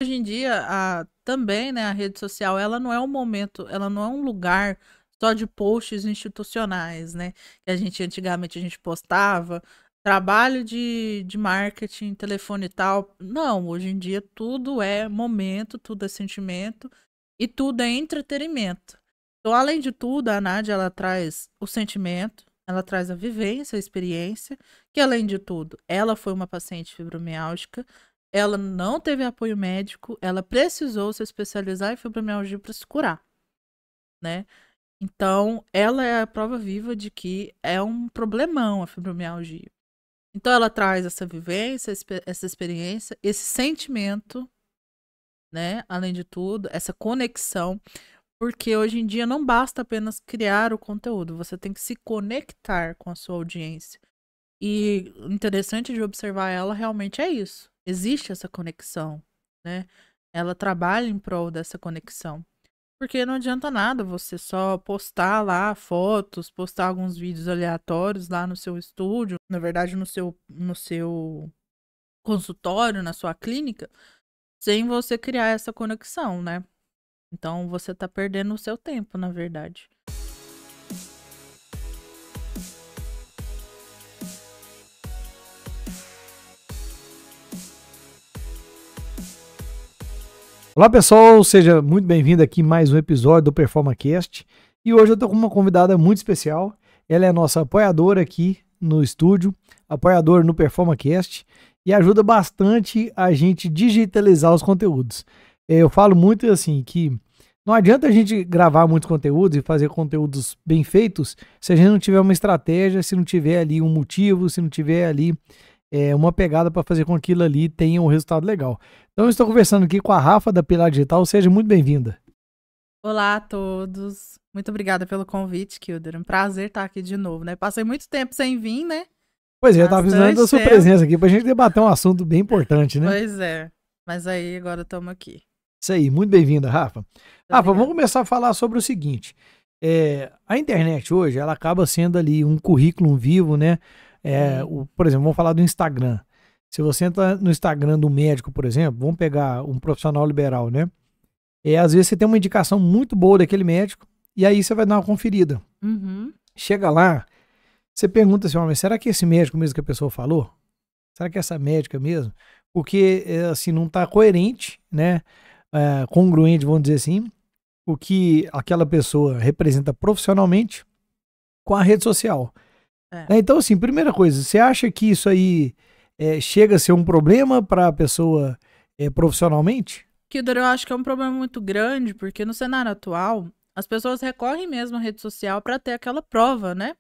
Hoje em dia, também, né, a rede social, ela não é um momento, ela não é um lugar só de posts institucionais, né? Que antigamente a gente postava trabalho de marketing, telefone e tal. Não, hoje em dia tudo é momento, tudo é sentimento e tudo é entretenimento. Então, além de tudo, a Nádia, ela traz o sentimento, ela traz a vivência, a experiência, que além de tudo, ela foi uma paciente fibromialgica, ela não teve apoio médico, ela precisou se especializar em fibromialgia para se curar, né? Então, ela é a prova viva de que é um problemão a fibromialgia. Então, ela traz essa vivência, essa experiência, esse sentimento, né? Além de tudo, essa conexão, porque hoje em dia não basta apenas criar o conteúdo, você tem que se conectar com a sua audiência. E o interessante de observar ela realmente é isso. Existe essa conexão, né? Ela trabalha em prol dessa conexão. Porque não adianta nada você só postar lá fotos, postar alguns vídeos aleatórios lá no seu estúdio, na verdade no seu consultório, na sua clínica, sem você criar essa conexão, né? Então você tá perdendo o seu tempo, na verdade. Olá pessoal, seja muito bem-vindo aqui a mais um episódio do PerformaCast. E hoje eu estou com uma convidada muito especial. Ela é a nossa apoiadora aqui no estúdio, apoiadora no PerformaCast e ajuda bastante a gente digitalizar os conteúdos. Eu falo muito assim que não adianta a gente gravar muitos conteúdos e fazer conteúdos bem feitos se a gente não tiver uma estratégia, se não tiver ali um motivo, se não tiver ali uma pegada para fazer com que aquilo ali tenha um resultado legal. Então eu estou conversando aqui com a Rafa da Pilar Digital, seja muito bem-vinda. Olá a todos. Muito obrigada pelo convite, Kilder. Um prazer estar aqui de novo, né? Passei muito tempo sem vir, né? Pois é, eu estava precisando da sua presença aqui para a gente debater um assunto bem importante, né? Pois é. Mas aí agora estamos aqui. Isso aí, muito bem-vinda, Rafa. Rafa, Obrigada. vamos começar a falar sobre o seguinte. A internet hoje, ela acaba sendo ali um currículo vivo, né? Por exemplo, vamos falar do Instagram. Se você entra no Instagram do médico, por exemplo, vamos pegar um profissional liberal, né? Às vezes você tem uma indicação muito boa daquele médico e aí você vai dar uma conferida. Uhum. Chega lá, você pergunta assim, mas será que esse médico mesmo que a pessoa falou? Será que é essa médica mesmo? Porque, assim, não está coerente, né? Congruente, vamos dizer assim, o que aquela pessoa representa profissionalmente com a rede social. Então, assim, primeira coisa, você acha que isso aí chega a ser um problema para a pessoa profissionalmente? Kilder, eu acho que é um problema muito grande, porque no cenário atual, as pessoas recorrem mesmo à rede social para ter aquela prova, né?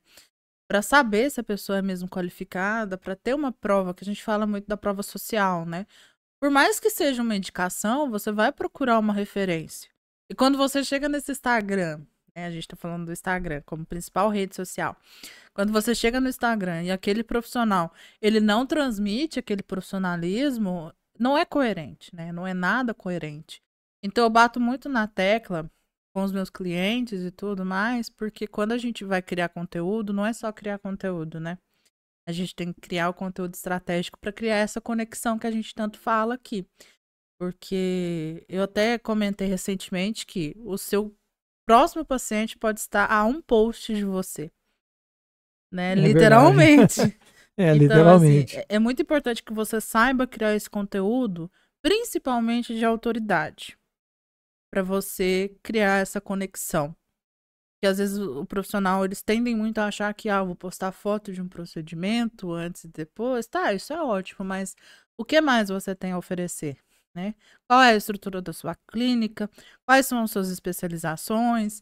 Para saber se a pessoa é mesmo qualificada, para ter uma prova, que a gente fala muito da prova social, né? Por mais que seja uma indicação, você vai procurar uma referência. E quando você chega nesse Instagram, né, a gente está falando do Instagram como principal rede social. Quando você chega no Instagram e aquele profissional, ele não transmite aquele profissionalismo, não é coerente, né? Não é nada coerente. Então eu bato muito na tecla com os meus clientes e tudo mais, porque quando a gente vai criar conteúdo, não é só criar conteúdo, né? A gente tem que criar o conteúdo estratégico para criar essa conexão que a gente tanto fala aqui. Porque eu até comentei recentemente que o seu próximo paciente pode estar a um post de você. Né? Literalmente. Então, literalmente. Assim, é muito importante que você saiba criar esse conteúdo, principalmente de autoridade, para você criar essa conexão. Porque às vezes o profissional, eles tendem muito a achar que, vou postar foto de um procedimento antes e depois. Tá, isso é ótimo, mas o que mais você tem a oferecer, né? Qual é a estrutura da sua clínica? Quais são as suas especializações?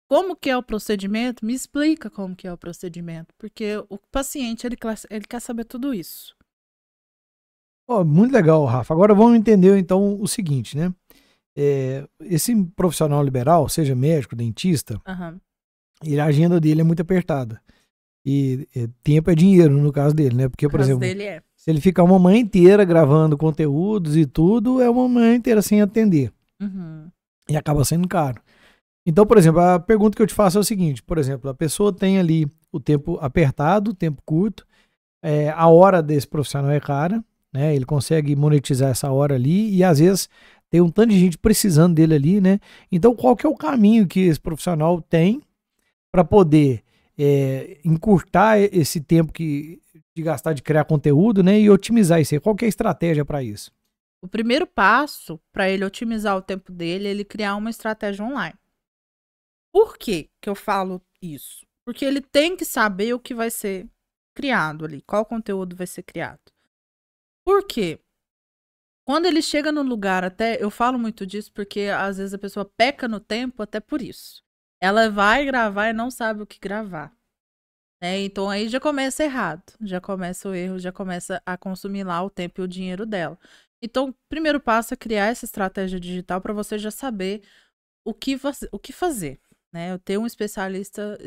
Como que é o procedimento? Me explica como que é o procedimento, porque o paciente, ele quer saber tudo isso. Muito legal, Rafa. Agora vamos entender, então, o seguinte, né? Esse profissional liberal, seja médico, dentista, a agenda dele é muito apertada. E tempo é dinheiro, no caso dele, né? Porque, por exemplo, se ele ficar uma manhã inteira gravando conteúdos e tudo, é uma manhã inteira sem atender. E acaba sendo caro. Então, por exemplo, a pergunta que eu te faço é o seguinte, por exemplo, a pessoa tem ali o tempo apertado, o tempo curto, a hora desse profissional é cara, né? Ele consegue monetizar essa hora ali e às vezes tem um tanto de gente precisando dele ali, né? Então, qual que é o caminho que esse profissional tem para poder encurtar esse tempo de gastar de criar conteúdo, né? E otimizar isso aí? Qual que é a estratégia para isso? O primeiro passo para ele otimizar o tempo dele é ele criar uma estratégia online. Por que que eu falo isso? Porque ele tem que saber o que vai ser criado ali, qual conteúdo vai ser criado. Por quê? Quando ele chega no lugar, até eu falo muito disso porque às vezes a pessoa peca no tempo até por isso. Ela vai gravar e não sabe o que gravar. Né? Então aí já começa errado, já começa o erro, já começa a consumir lá o tempo e o dinheiro dela. Então, o primeiro passo é criar essa estratégia digital para você já saber o que fazer. Né? Eu tenho um especialista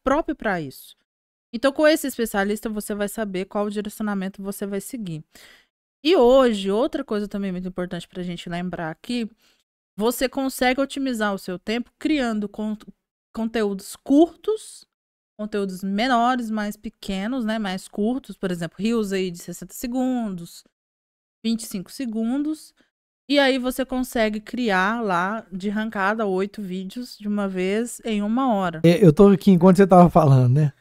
próprio para isso. Então, com esse especialista, você vai saber qual o direcionamento você vai seguir. E hoje, outra coisa também muito importante para a gente lembrar aqui, você consegue otimizar o seu tempo criando conteúdos curtos, conteúdos menores, mais pequenos, né, mais curtos, por exemplo, reels aí de 60 segundos, 25 segundos, e aí você consegue criar lá de arrancada 8 vídeos de uma vez em 1 hora. Eu tô aqui enquanto você tava falando, né?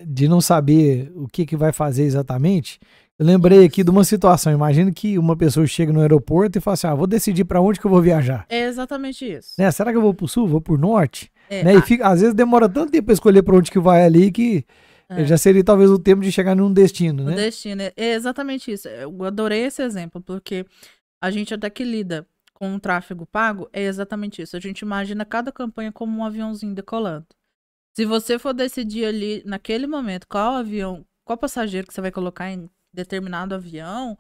De não saber o que vai fazer exatamente. Eu lembrei aqui de uma situação. Imagina que uma pessoa chega no aeroporto e fala assim: vou decidir para onde que eu vou viajar. É exatamente isso. Né? Será que eu vou pro sul? Vou pro norte? Né? E às vezes demora tanto tempo para escolher para onde que vai ali que já seria talvez o tempo de chegar num destino, né? O destino, é exatamente isso. Eu adorei esse exemplo, porque a gente até que lida com um tráfego pago, é exatamente isso. A gente imagina cada campanha como um aviãozinho decolando. Se você for decidir ali, naquele momento, qual passageiro que você vai colocar em determinado avião,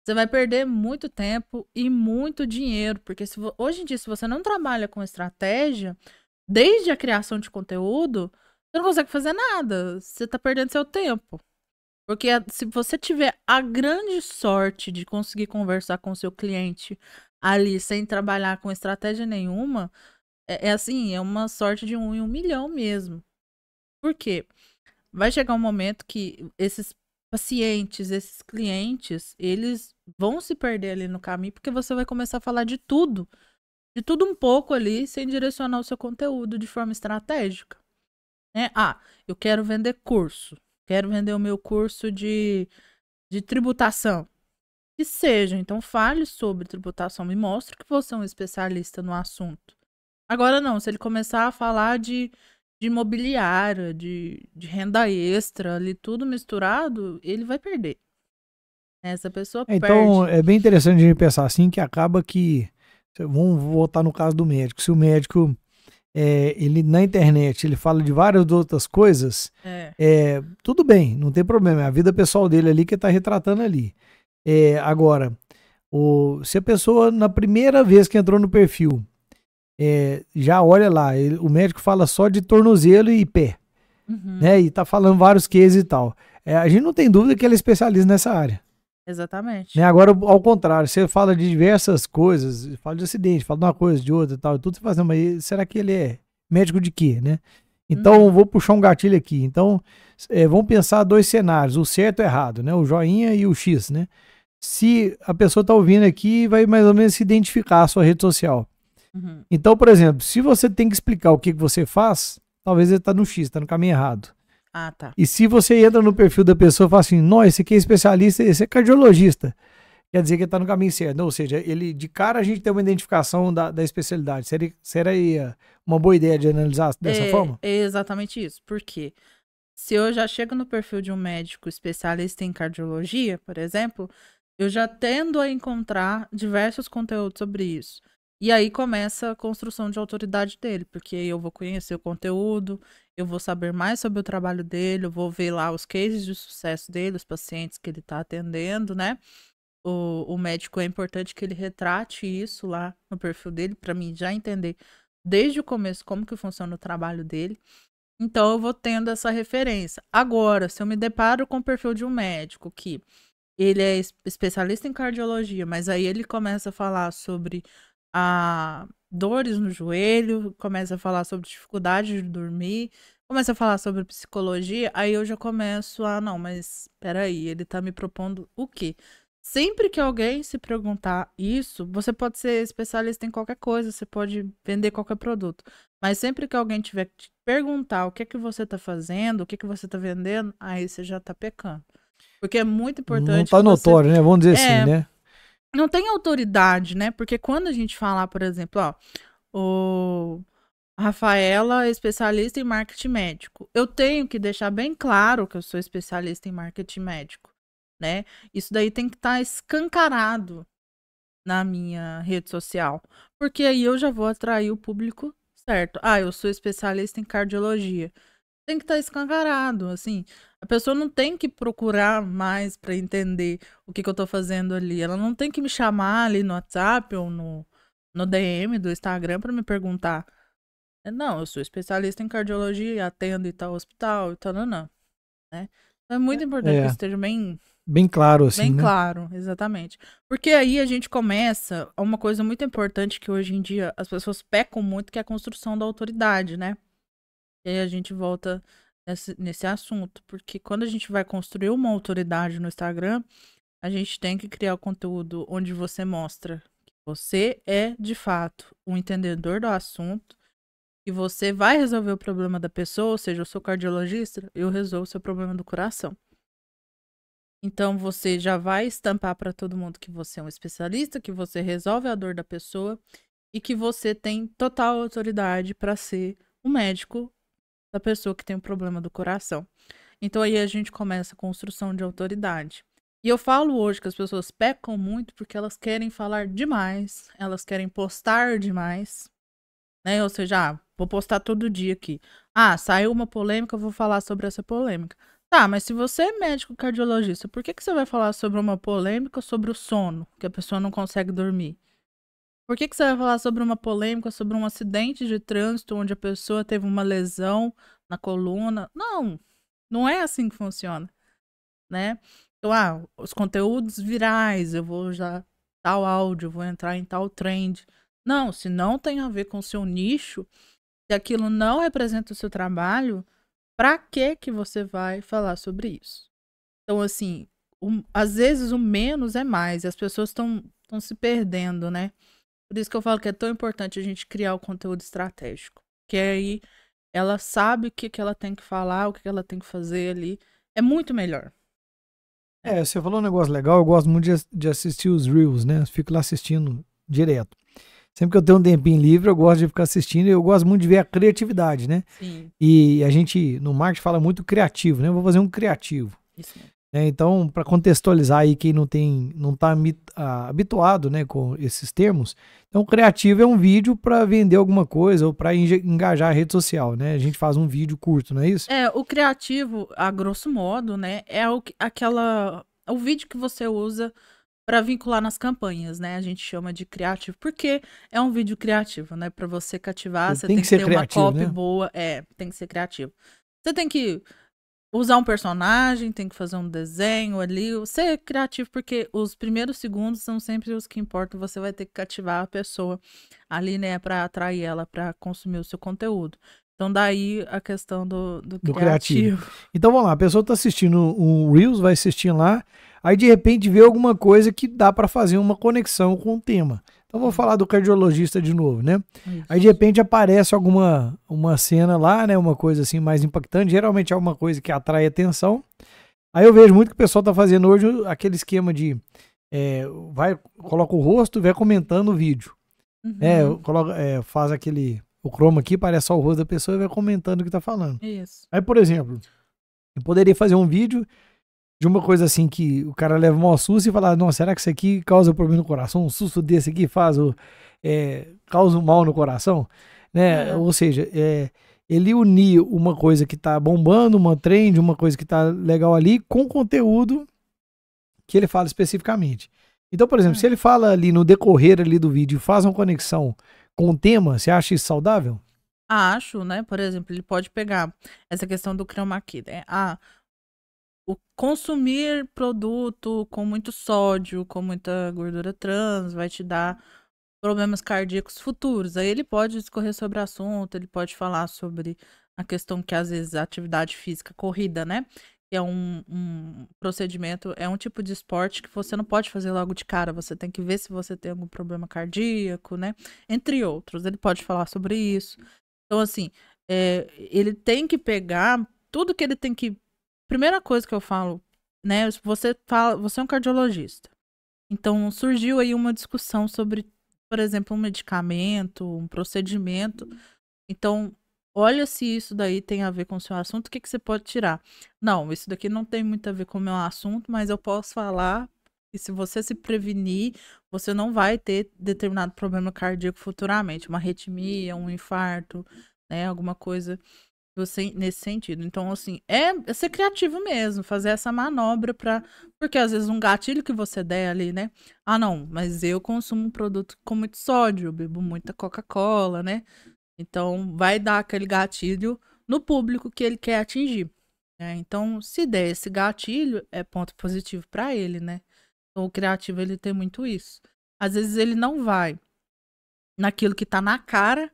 você vai perder muito tempo e muito dinheiro. Porque hoje em dia, se você não trabalha com estratégia, desde a criação de conteúdo, você não consegue fazer nada. Você está perdendo seu tempo. Porque se você tiver a grande sorte de conseguir conversar com o seu cliente ali sem trabalhar com estratégia nenhuma, assim, é uma sorte de 1 em 1 milhão mesmo. Por quê? Vai chegar um momento que esses pacientes, esses clientes, eles vão se perder ali no caminho, porque você vai começar a falar de tudo um pouco ali, sem direcionar o seu conteúdo de forma estratégica. Né? Eu quero vender curso, quero vender o meu curso de tributação. Que seja, então fale sobre tributação, me mostre que você é um especialista no assunto. Agora não, se ele começar a falar de imobiliária, de renda extra, ali tudo misturado, ele vai perder. Essa pessoa Então, perde. é bem interessante a gente pensar assim, que acaba que, vamos voltar no caso do médico, se o médico, ele na internet, ele fala de várias outras coisas, tudo bem, não tem problema, é a vida pessoal dele ali que está retratando ali. Agora, se a pessoa, na primeira vez que entrou no perfil, já olha lá, o médico fala só de tornozelo e pé, né? E tá falando vários cases e tal. A gente não tem dúvida que ele é especialista nessa área. Exatamente. Né? Agora, ao contrário, você fala de diversas coisas, fala de acidente, fala de uma coisa, de outra e tal, e tudo você fala assim, mas será que ele é médico de quê, né? Então, vou puxar um gatilho aqui. Então, vamos pensar 2 cenários, o certo e o errado, né? O joinha e o X, né? Se a pessoa tá ouvindo aqui, vai mais ou menos se identificar a sua rede social. Então, por exemplo, se você tem que explicar o que você faz, talvez ele tá no X, tá no caminho errado. Tá. E se você entra no perfil da pessoa e fala assim, não, esse aqui é especialista, esse é cardiologista, quer dizer que ele tá no caminho certo. Ou seja, de cara a gente tem uma identificação da especialidade. Seria uma boa ideia de analisar dessa forma? É exatamente isso. Por quê? Se eu já chego no perfil de um médico especialista em cardiologia, por exemplo, eu já tendo a encontrar diversos conteúdos sobre isso. E aí começa a construção de autoridade dele, porque eu vou conhecer o conteúdo, eu vou saber mais sobre o trabalho dele, eu vou ver lá os cases de sucesso dele, os pacientes que ele está atendendo, né? O médico é importante que ele retrate isso lá no perfil dele, para mim já entender desde o começo como que funciona o trabalho dele. Então eu vou tendo essa referência. Agora, se eu me deparo com o perfil de um médico que ele é especialista em cardiologia, mas aí ele começa a falar sobre dores no joelho, começa a falar sobre dificuldade de dormir, começa a falar sobre psicologia, aí eu já começo a, não, mas peraí, ele tá me propondo o quê? Sempre que alguém se perguntar isso, você pode ser especialista em qualquer coisa, você pode vender qualquer produto. Mas sempre que alguém tiver que te perguntar o que é que você tá fazendo, o que é que você tá vendendo, aí você já tá pecando. Porque é muito Não importante tá que você. notório, né? Vamos dizer assim, É, né? não tem autoridade, né? Porque quando a gente falar, por exemplo, ó, o Rafaela é especialista em marketing médico. Eu tenho que deixar bem claro que eu sou especialista em marketing médico, né? Isso daí tem que estar escancarado na minha rede social, porque aí eu já vou atrair o público certo. Ah, eu sou especialista em cardiologia. Tem que estar escancarado, assim. A pessoa não tem que procurar mais para entender o que que eu tô fazendo ali. Ela não tem que me chamar ali no WhatsApp ou no DM do Instagram para me perguntar. Não, eu sou especialista em cardiologia, atendo em tal hospital e tal, não, né? Então é muito importante que É, isso esteja bem, bem claro assim, bem né? claro, exatamente. Porque aí a gente começa a uma coisa muito importante que hoje em dia as pessoas pecam muito, que é a construção da autoridade, né? E aí a gente volta nesse assunto, porque quando a gente vai construir uma autoridade no Instagram, a gente tem que criar o conteúdo onde você mostra que você é, de fato, um entendedor do assunto e você vai resolver o problema da pessoa, ou seja, eu sou cardiologista, eu resolvo o seu problema do coração. Então você já vai estampar para todo mundo que você é um especialista, que você resolve a dor da pessoa e que você tem total autoridade para ser o médico da pessoa que tem o problema do coração. Então aí a gente começa a construção de autoridade. E eu falo hoje que as pessoas pecam muito porque elas querem falar demais, elas querem postar demais, né? Ou seja, vou postar todo dia aqui. Ah, saiu uma polêmica, eu vou falar sobre essa polêmica. Tá, mas se você é médico cardiologista, por que que você vai falar sobre uma polêmica sobre o sono, que a pessoa não consegue dormir? Por que que você vai falar sobre uma polêmica, sobre um acidente de trânsito onde a pessoa teve uma lesão na coluna? Não, não é assim que funciona, né? Então, os conteúdos virais, eu vou já tal áudio, eu vou entrar em tal trend. Não, se não tem a ver com o seu nicho, se aquilo não representa o seu trabalho, pra que que você vai falar sobre isso? Então, assim, às vezes o menos é mais, e as pessoas estão se perdendo, né? Por isso que eu falo que é tão importante a gente criar o conteúdo estratégico. Que aí ela sabe o que que ela tem que falar, o que que ela tem que fazer ali. É muito melhor, né? É, você falou um negócio legal, eu gosto muito de assistir os Reels, né? Eu fico lá assistindo direto. Sempre que eu tenho um tempinho livre, eu gosto de ficar assistindo e eu gosto muito de ver a criatividade, né? Sim, E a gente, no marketing, fala muito criativo, né? Eu vou fazer um criativo. isso mesmo. Né? Então, para contextualizar aí quem não está habituado, né, com esses termos, então criativo é um vídeo para vender alguma coisa ou para engajar a rede social, né? A gente faz um vídeo curto, não é isso? É, o criativo, a grosso modo, né, é o vídeo que você usa para vincular nas campanhas, né? A gente chama de criativo, porque é um vídeo criativo, né? Para você cativar, você Tem tem que que ser ter uma criativo, copy né? boa, tem que ser criativo. Você tem que usar um personagem, tem que fazer um desenho ali, ser criativo, porque os primeiros segundos são sempre os que importam, você vai ter que cativar a pessoa ali, né, para atrair ela para consumir o seu conteúdo. Então, daí a questão do Do criativo. criativo. Então vamos lá, a pessoa está assistindo um Reels, vai assistindo lá, aí de repente vê alguma coisa que dá para fazer uma conexão com o tema. Então vou falar do cardiologista de novo, né? Aí de Isso. repente aparece uma cena lá, né? Uma coisa assim mais impactante, geralmente é uma coisa que atrai atenção. Aí eu vejo muito que o pessoal tá fazendo hoje aquele esquema de coloca o rosto e vai comentando o vídeo. Uhum. Faz o chroma aqui, parece só o rosto da pessoa e vai comentando o que tá falando. Isso. Aí, por exemplo, eu poderia fazer um vídeo de uma coisa assim que o cara leva um susto e falar, não, será que isso aqui causa problema no coração? Um susto desse aqui causa um mal no coração? Né? É. Ou seja, ele unir uma coisa que tá bombando, uma trend, uma coisa que tá legal ali, com conteúdo que ele fala especificamente. Então, por exemplo, se É. ele fala ali no decorrer ali do vídeo, faz uma conexão com o tema, você acha isso saudável? Acho, né? Por exemplo, ele pode pegar essa questão do chroma key, né? O consumir produto com muito sódio, com muita gordura trans, vai te dar problemas cardíacos futuros. Aí ele pode discorrer sobre o assunto, ele pode falar sobre A questão que às vezes a atividade física corrida, né? Que é um procedimento, é um tipo de esporte que você não pode fazer logo de cara. Você tem que ver se você tem algum problema cardíaco, né? Entre outros. Ele pode falar sobre isso. Então, assim, ele tem que pegar tudo que ele tem que. Primeira coisa que eu falo, né? Você é um cardiologista. Então, surgiu aí uma discussão sobre, por exemplo, um medicamento, um procedimento. Então, olha se isso daí tem a ver com o seu assunto, o que você pode tirar? Não, isso daqui não tem muito a ver com o meu assunto, mas eu posso falar que se você se prevenir, você não vai ter determinado problema cardíaco futuramente, uma arritmia, um infarto, né, alguma coisa nesse sentido. Então, assim, é ser criativo mesmo, fazer essa manobra porque às vezes um gatilho que você der ali, né? Ah, não, mas eu consumo um produto com muito sódio, eu bebo muita Coca-Cola, né? Então, vai dar aquele gatilho no público que ele quer atingir, né? Então, se der esse gatilho, é ponto positivo para ele, né? Então, o criativo, ele tem muito isso. Às vezes ele não vai naquilo que tá na cara,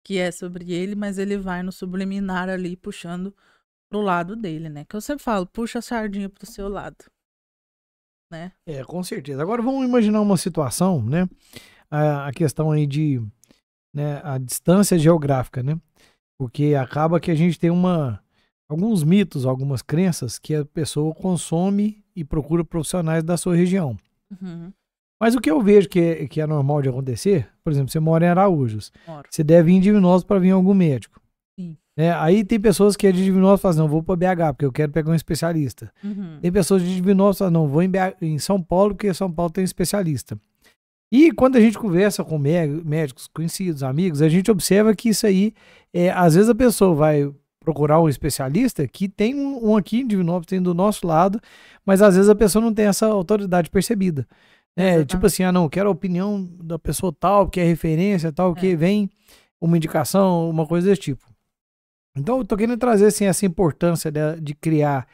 que é sobre ele, mas ele vai no subliminar ali, puxando pro lado dele, né? Que eu sempre falo, puxa a sardinha pro seu lado, né? Com certeza. Agora vamos imaginar uma situação, né? A questão aí de, né, a distância geográfica, né? Porque acaba que a gente tem alguns mitos, algumas crenças que a pessoa consome e procura profissionais da sua região. Uhum. Mas o que eu vejo que é normal de acontecer, por exemplo, você mora em Araújos, Moro. você deve ir em Divinópolis para vir em algum médico. Sim. Né? Aí tem pessoas que é de Divinópolis e falam, não, vou para BH porque eu quero pegar um especialista. Uhum. Tem pessoas de Divinópolis que falam, não, vou em São Paulo porque São Paulo tem especialista. E quando a gente conversa com médicos, conhecidos, amigos, a gente observa que isso aí, às vezes a pessoa vai procurar um especialista que tem um aqui em Divinópolis, tem do nosso lado, mas às vezes a pessoa não tem essa autoridade percebida. Tipo assim, não, quero a opinião da pessoa tal, que é referência tal, que vem uma indicação, uma coisa desse tipo. Então eu tô querendo trazer assim, essa importância de criar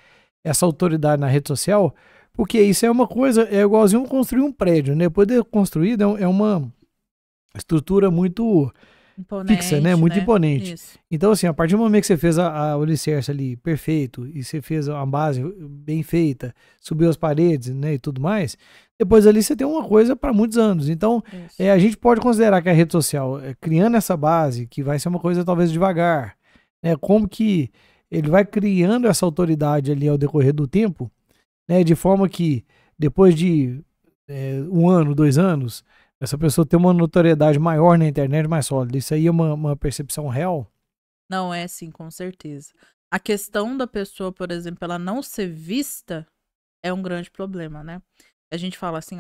essa autoridade na rede social, porque isso é uma coisa, é igualzinho construir um prédio, né? Depois de construído, é uma estrutura muito fixa, né? Muito imponente. Isso. Então, assim, a partir do momento que você fez o alicerce ali perfeito, e você fez uma base bem feita, subiu as paredes, né, e tudo mais, depois ali você tem uma coisa para muitos anos. Então, a gente pode considerar que a rede social, criando essa base, que vai ser uma coisa talvez devagar, né? Como que ele vai criando essa autoridade ali ao decorrer do tempo, né, de forma que depois de 1 ano, 2 anos, essa pessoa tem uma notoriedade maior na internet, mais sólida. Isso aí é uma percepção real? Não é sim, com certeza. A questão da pessoa, por exemplo, ela não ser vista é um grande problema, né? A gente fala assim,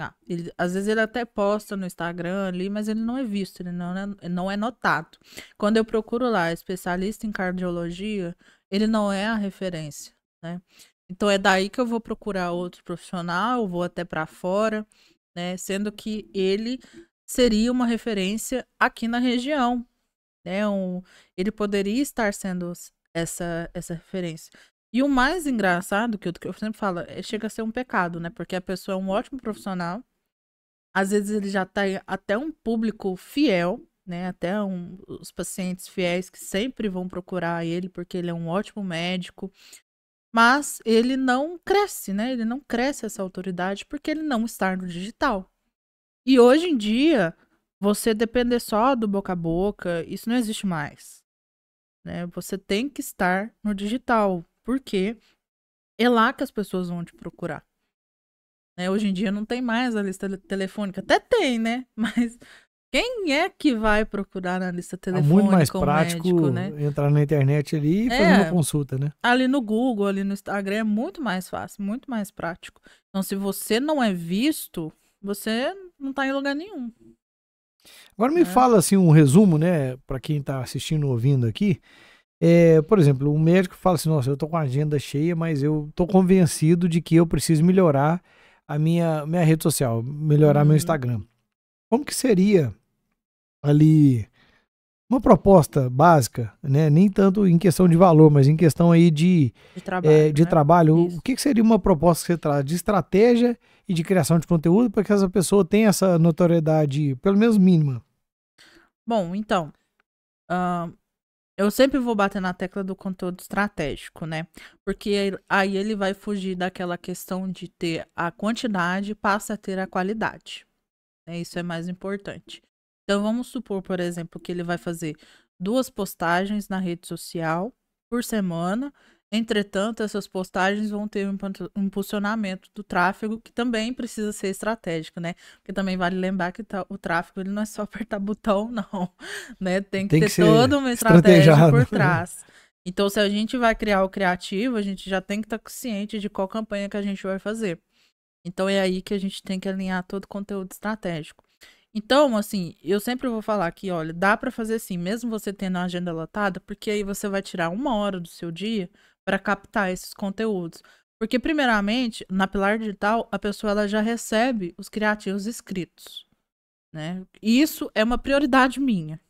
às vezes ele até posta no Instagram ali, mas ele não é visto, ele não é notado. Quando eu procuro lá especialista em cardiologia, ele não é a referência, né? Então é daí que eu vou procurar outro profissional, vou até para fora, né? Sendo que ele seria uma referência aqui na região, né? Ele poderia estar sendo essa referência. E o mais engraçado, que eu sempre falo, chega a ser um pecado, né? Porque a pessoa é um ótimo profissional, às vezes ele já tem até um público fiel, né? Até os pacientes fiéis que sempre vão procurar ele, porque ele é um ótimo médico, mas ele não cresce, né? Ele não cresce essa autoridade porque ele não está no digital. E hoje em dia, você depender só do boca a boca, isso não existe mais, né? Você tem que estar no digital, porque é lá que as pessoas vão te procurar. Né? Hoje em dia não tem mais a lista telefônica. Até tem, né? Mas quem é que vai procurar na lista telefônica? É muito mais prático médico, né? entrar na internet ali e fazer uma consulta, né? Ali no Google, ali no Instagram é muito mais fácil, muito mais prático. Então, se você não é visto, você não tá em lugar nenhum. Agora me fala assim um resumo, né, para quem tá assistindo ou ouvindo aqui. Por exemplo, um médico fala assim, nossa, eu tô com a agenda cheia, mas eu tô convencido de que eu preciso melhorar a minha rede social, melhorar meu Instagram. Como que seria ali uma proposta básica, né? Nem tanto em questão de valor, mas em questão aí de trabalho. Né? O que seria uma proposta que você traz de estratégia e de criação de conteúdo para que essa pessoa tenha essa notoriedade, pelo menos mínima? Bom, então, eu sempre vou bater na tecla do conteúdo estratégico, né? Porque aí ele vai fugir daquela questão de ter a quantidade, passa a ter a qualidade. Né? Isso é mais importante. Então, vamos supor, por exemplo, que ele vai fazer 2 postagens na rede social por semana. Entretanto, essas postagens vão ter um impulsionamento do tráfego que também precisa ser estratégico, né? Porque também vale lembrar que o tráfego ele não é só apertar botão, não, né? Tem que ter toda uma estratégia por trás. Então, se a gente vai criar o criativo, a gente já tem que estar ciente de qual campanha que a gente vai fazer. Então, é aí que a gente tem que alinhar todo o conteúdo estratégico. Então, assim, eu sempre vou falar que, olha, dá para fazer assim, mesmo você tendo a agenda lotada, porque aí você vai tirar 1 hora do seu dia para captar esses conteúdos. Porque, primeiramente, na Pilar Digital, a pessoa ela já recebe os criativos escritos, né? E isso é uma prioridade minha.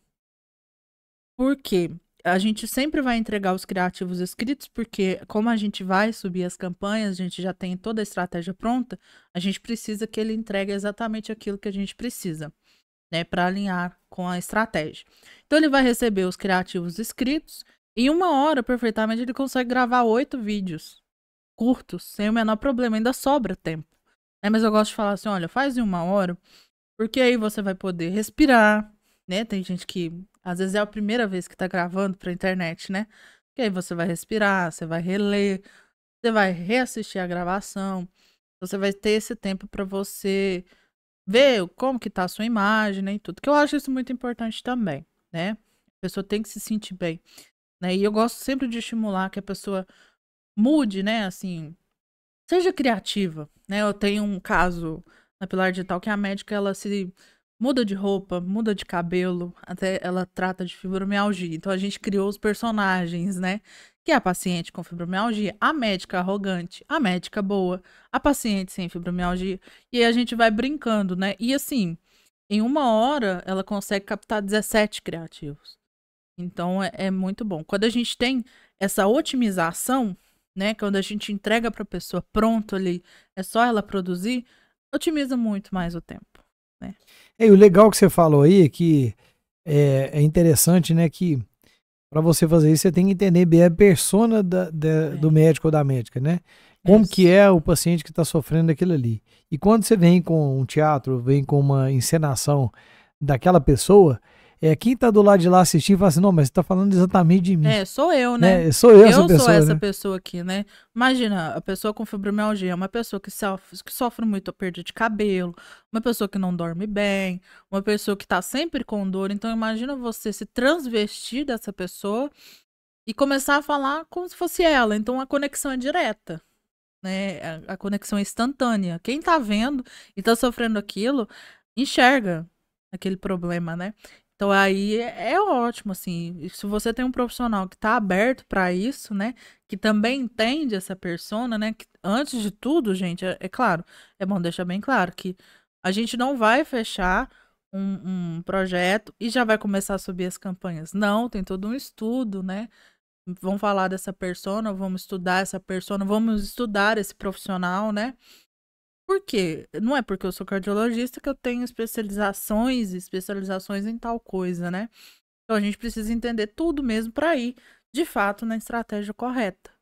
Por quê? A gente sempre vai entregar os criativos escritos, porque como a gente vai subir as campanhas, a gente já tem toda a estratégia pronta, a gente precisa que ele entregue exatamente aquilo que a gente precisa, né, para alinhar com a estratégia. Então ele vai receber os criativos escritos e em 1 hora, perfeitamente, ele consegue gravar 8 vídeos curtos, sem o menor problema, ainda sobra tempo. Né? Mas eu gosto de falar assim, olha, faz em 1 hora, porque aí você vai poder respirar, né? Tem gente que às vezes é a primeira vez que tá gravando pra internet, né? Que aí você vai respirar, você vai reler, você vai reassistir a gravação. Você vai ter esse tempo pra você ver como que tá a sua imagem, né? E tudo. Que eu acho isso muito importante também, né? A pessoa tem que se sentir bem, né? E eu gosto sempre de estimular que a pessoa mude, né? Assim, seja criativa, né? Eu tenho um caso na Pilar Digital que a médica, ela se muda de roupa, muda de cabelo, até ela trata de fibromialgia. Então a gente criou os personagens, né? Que é a paciente com fibromialgia, a médica arrogante, a médica boa, a paciente sem fibromialgia. E aí a gente vai brincando, né? E assim, em 1 hora ela consegue captar 17 criativos. Então é muito bom. Quando a gente tem essa otimização, né? Quando a gente entrega para a pessoa pronto ali, é só ela produzir, otimiza muito mais o tempo. Né? E o legal que você falou aí é que é interessante, né, que para você fazer isso você tem que entender bem a persona do médico ou da médica, né? Como que é o paciente que está sofrendo aquilo ali. E quando você vem com um teatro, vem com uma encenação daquela pessoa, quem tá do lado de lá assistindo fala assim, não, mas você tá falando exatamente de mim. Sou eu, né? Sou eu essa pessoa. Eu sou essa pessoa aqui, né? Imagina, a pessoa com fibromialgia, uma pessoa que sofre muito a perda de cabelo, uma pessoa que não dorme bem, uma pessoa que tá sempre com dor. Então, imagina você se transvestir dessa pessoa e começar a falar como se fosse ela. Então, a conexão é direta, né? A conexão é instantânea. Quem tá vendo e tá sofrendo aquilo, enxerga aquele problema, né? Então aí é ótimo, assim, se você tem um profissional que está aberto para isso, né, que também entende essa persona, né, que, antes de tudo, gente, é claro, é bom deixar bem claro que a gente não vai fechar um projeto e já vai começar a subir as campanhas. Não, tem todo um estudo, né, vamos falar dessa persona, vamos estudar essa persona, vamos estudar esse profissional, né. Por quê? Não é porque eu sou cardiologista que eu tenho especializações em tal coisa, né? Então a gente precisa entender tudo mesmo para ir, de fato, na estratégia correta.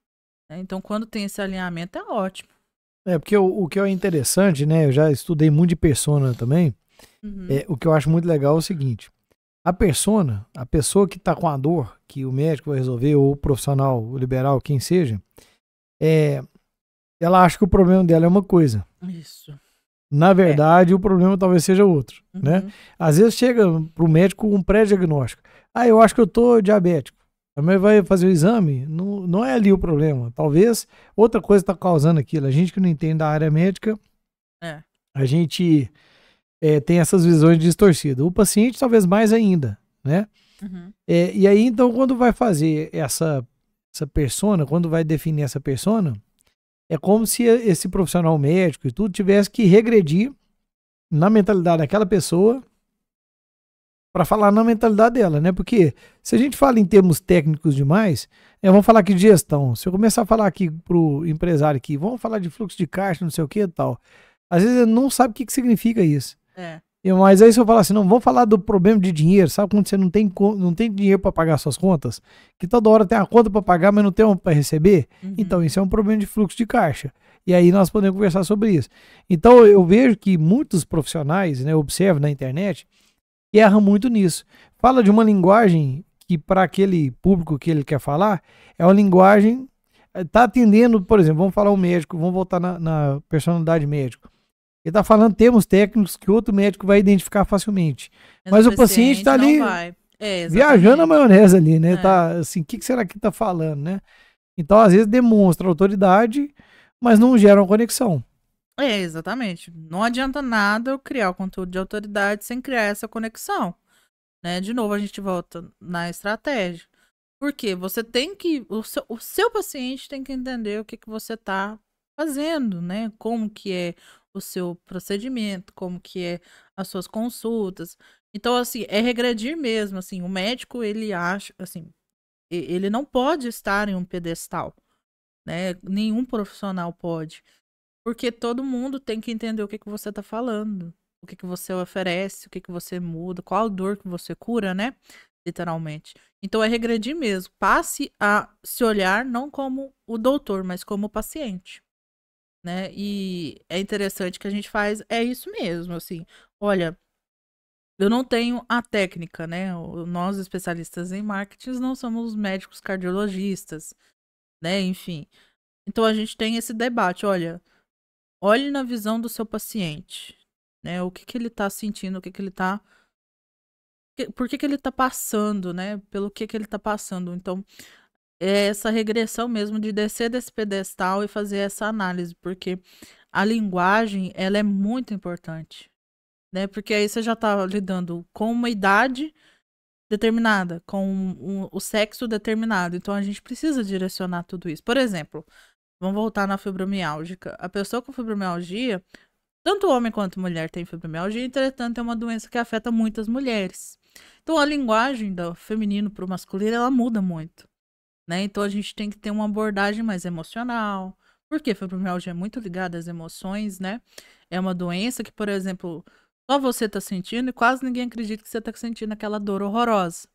Né? Então, quando tem esse alinhamento, é ótimo. Porque o que é interessante, né? Eu já estudei muito de persona também. O que eu acho muito legal é o seguinte: a persona, a pessoa que está com a dor, que o médico vai resolver, ou o profissional, o liberal, quem seja, ela acha que o problema dela é uma coisa. Isso. Na verdade, o problema talvez seja outro, né? Às vezes chega para o médico com um pré-diagnóstico. Eu acho que eu tô diabético. Mas vai fazer o exame, não é ali o problema. Talvez outra coisa está causando aquilo. A gente que não entende da área médica, a gente tem essas visões distorcidas. O paciente talvez mais ainda, né? E aí, então, quando vai fazer essa persona, quando vai definir essa persona, é como se esse profissional médico e tudo tivesse que regredir na mentalidade daquela pessoa para falar na mentalidade dela, né? Porque se a gente fala em termos técnicos demais, vamos falar aqui de gestão. Se eu começar a falar aqui pro empresário aqui, vamos falar de fluxo de caixa, não sei o que e tal. Às vezes ele não sabe o que significa isso. Mas aí se eu falar assim, não, vamos falar do problema de dinheiro, sabe quando você não tem dinheiro para pagar suas contas? Que toda hora tem a conta para pagar, mas não tem uma para receber? Então, Uhum. isso é um problema de fluxo de caixa. E aí nós podemos conversar sobre isso. Então, eu vejo que muitos profissionais, né, eu observo na internet, que erram muito nisso. Fala de uma linguagem que para aquele público que ele quer falar, é uma linguagem, está atendendo, por exemplo, vamos falar o médico, vamos voltar na personalidade médico. Ele está falando termos técnicos que outro médico vai identificar facilmente. Mas o Mas o paciente está paciente não ali vai. É, viajando a exatamente. maionese ali, né? É. Tá assim, o que será que está falando, né? Então, às vezes, demonstra autoridade, mas não gera uma conexão. É, exatamente. Não adianta nada eu criar o conteúdo de autoridade sem criar essa conexão, né? De novo, a gente volta na estratégia. Porque você tem que. O seu paciente tem que entender o que, que você está fazendo, né? Como que é o seu procedimento, como que é as suas consultas. Então, assim, é regredir mesmo, assim, o médico, ele acha, assim, ele não pode estar em um pedestal, né? Nenhum profissional pode. Porque todo mundo tem que entender o que que você está falando, o que que você oferece, o que que você muda, qual dor que você cura, né? Literalmente. Então é regredir mesmo. Passe a se olhar não como o doutor, mas como o paciente, né? E é interessante que a gente faz, é isso mesmo, assim. Olha, eu não tenho a técnica, né? Nós especialistas em marketing não somos médicos cardiologistas, né? Enfim. Então a gente tem esse debate, olha, olhe na visão do seu paciente, né? O que que ele tá sentindo, o que que ele tá, por que que ele tá passando, né? Pelo que ele tá passando. Então, é essa regressão mesmo de descer desse pedestal e fazer essa análise, porque a linguagem, ela é muito importante, né? Porque aí você já tá lidando com uma idade determinada, com o sexo determinado. Então, a gente precisa direcionar tudo isso. Por exemplo, vamos voltar na fibromialgia. A pessoa com fibromialgia, tanto homem quanto mulher tem fibromialgia, entretanto, é uma doença que afeta muitas mulheres. Então, a linguagem do feminino para o masculino, ela muda muito, né? Então, a gente tem que ter uma abordagem mais emocional, porque a fibromialgia é muito ligada às emoções, né? É uma doença que, por exemplo, só você está sentindo e quase ninguém acredita que você está sentindo aquela dor horrorosa.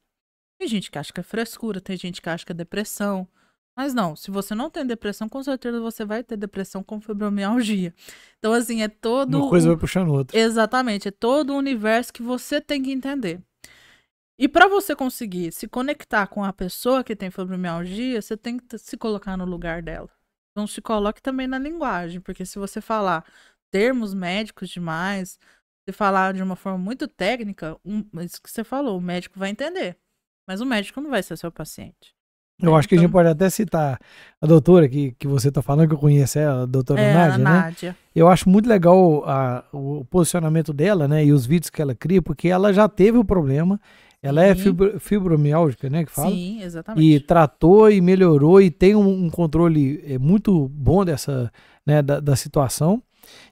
Tem gente que acha que é frescura, tem gente que acha que é depressão. Mas não, se você não tem depressão, com certeza você vai ter depressão com fibromialgia. Então, assim, é todo Uma coisa vai puxando outra. exatamente, é todo o universo que você tem que entender. E para você conseguir se conectar com a pessoa que tem fibromialgia, você tem que se colocar no lugar dela. Então, se coloque também na linguagem, porque se você falar termos médicos demais, se falar de uma forma muito técnica, isso que você falou, o médico vai entender. Mas o médico não vai ser seu paciente, Eu né? acho que a gente Então, pode até citar a doutora que você está falando, que eu conheço ela, a doutora é a Nádia, né? Nádia. Eu acho muito legal o posicionamento dela, né? E os vídeos que ela cria, porque ela já teve o problema. Ela é Sim, fibromialgica, né? Que fala. sim, E exatamente. tratou e melhorou e tem um controle muito bom dessa, né, da situação.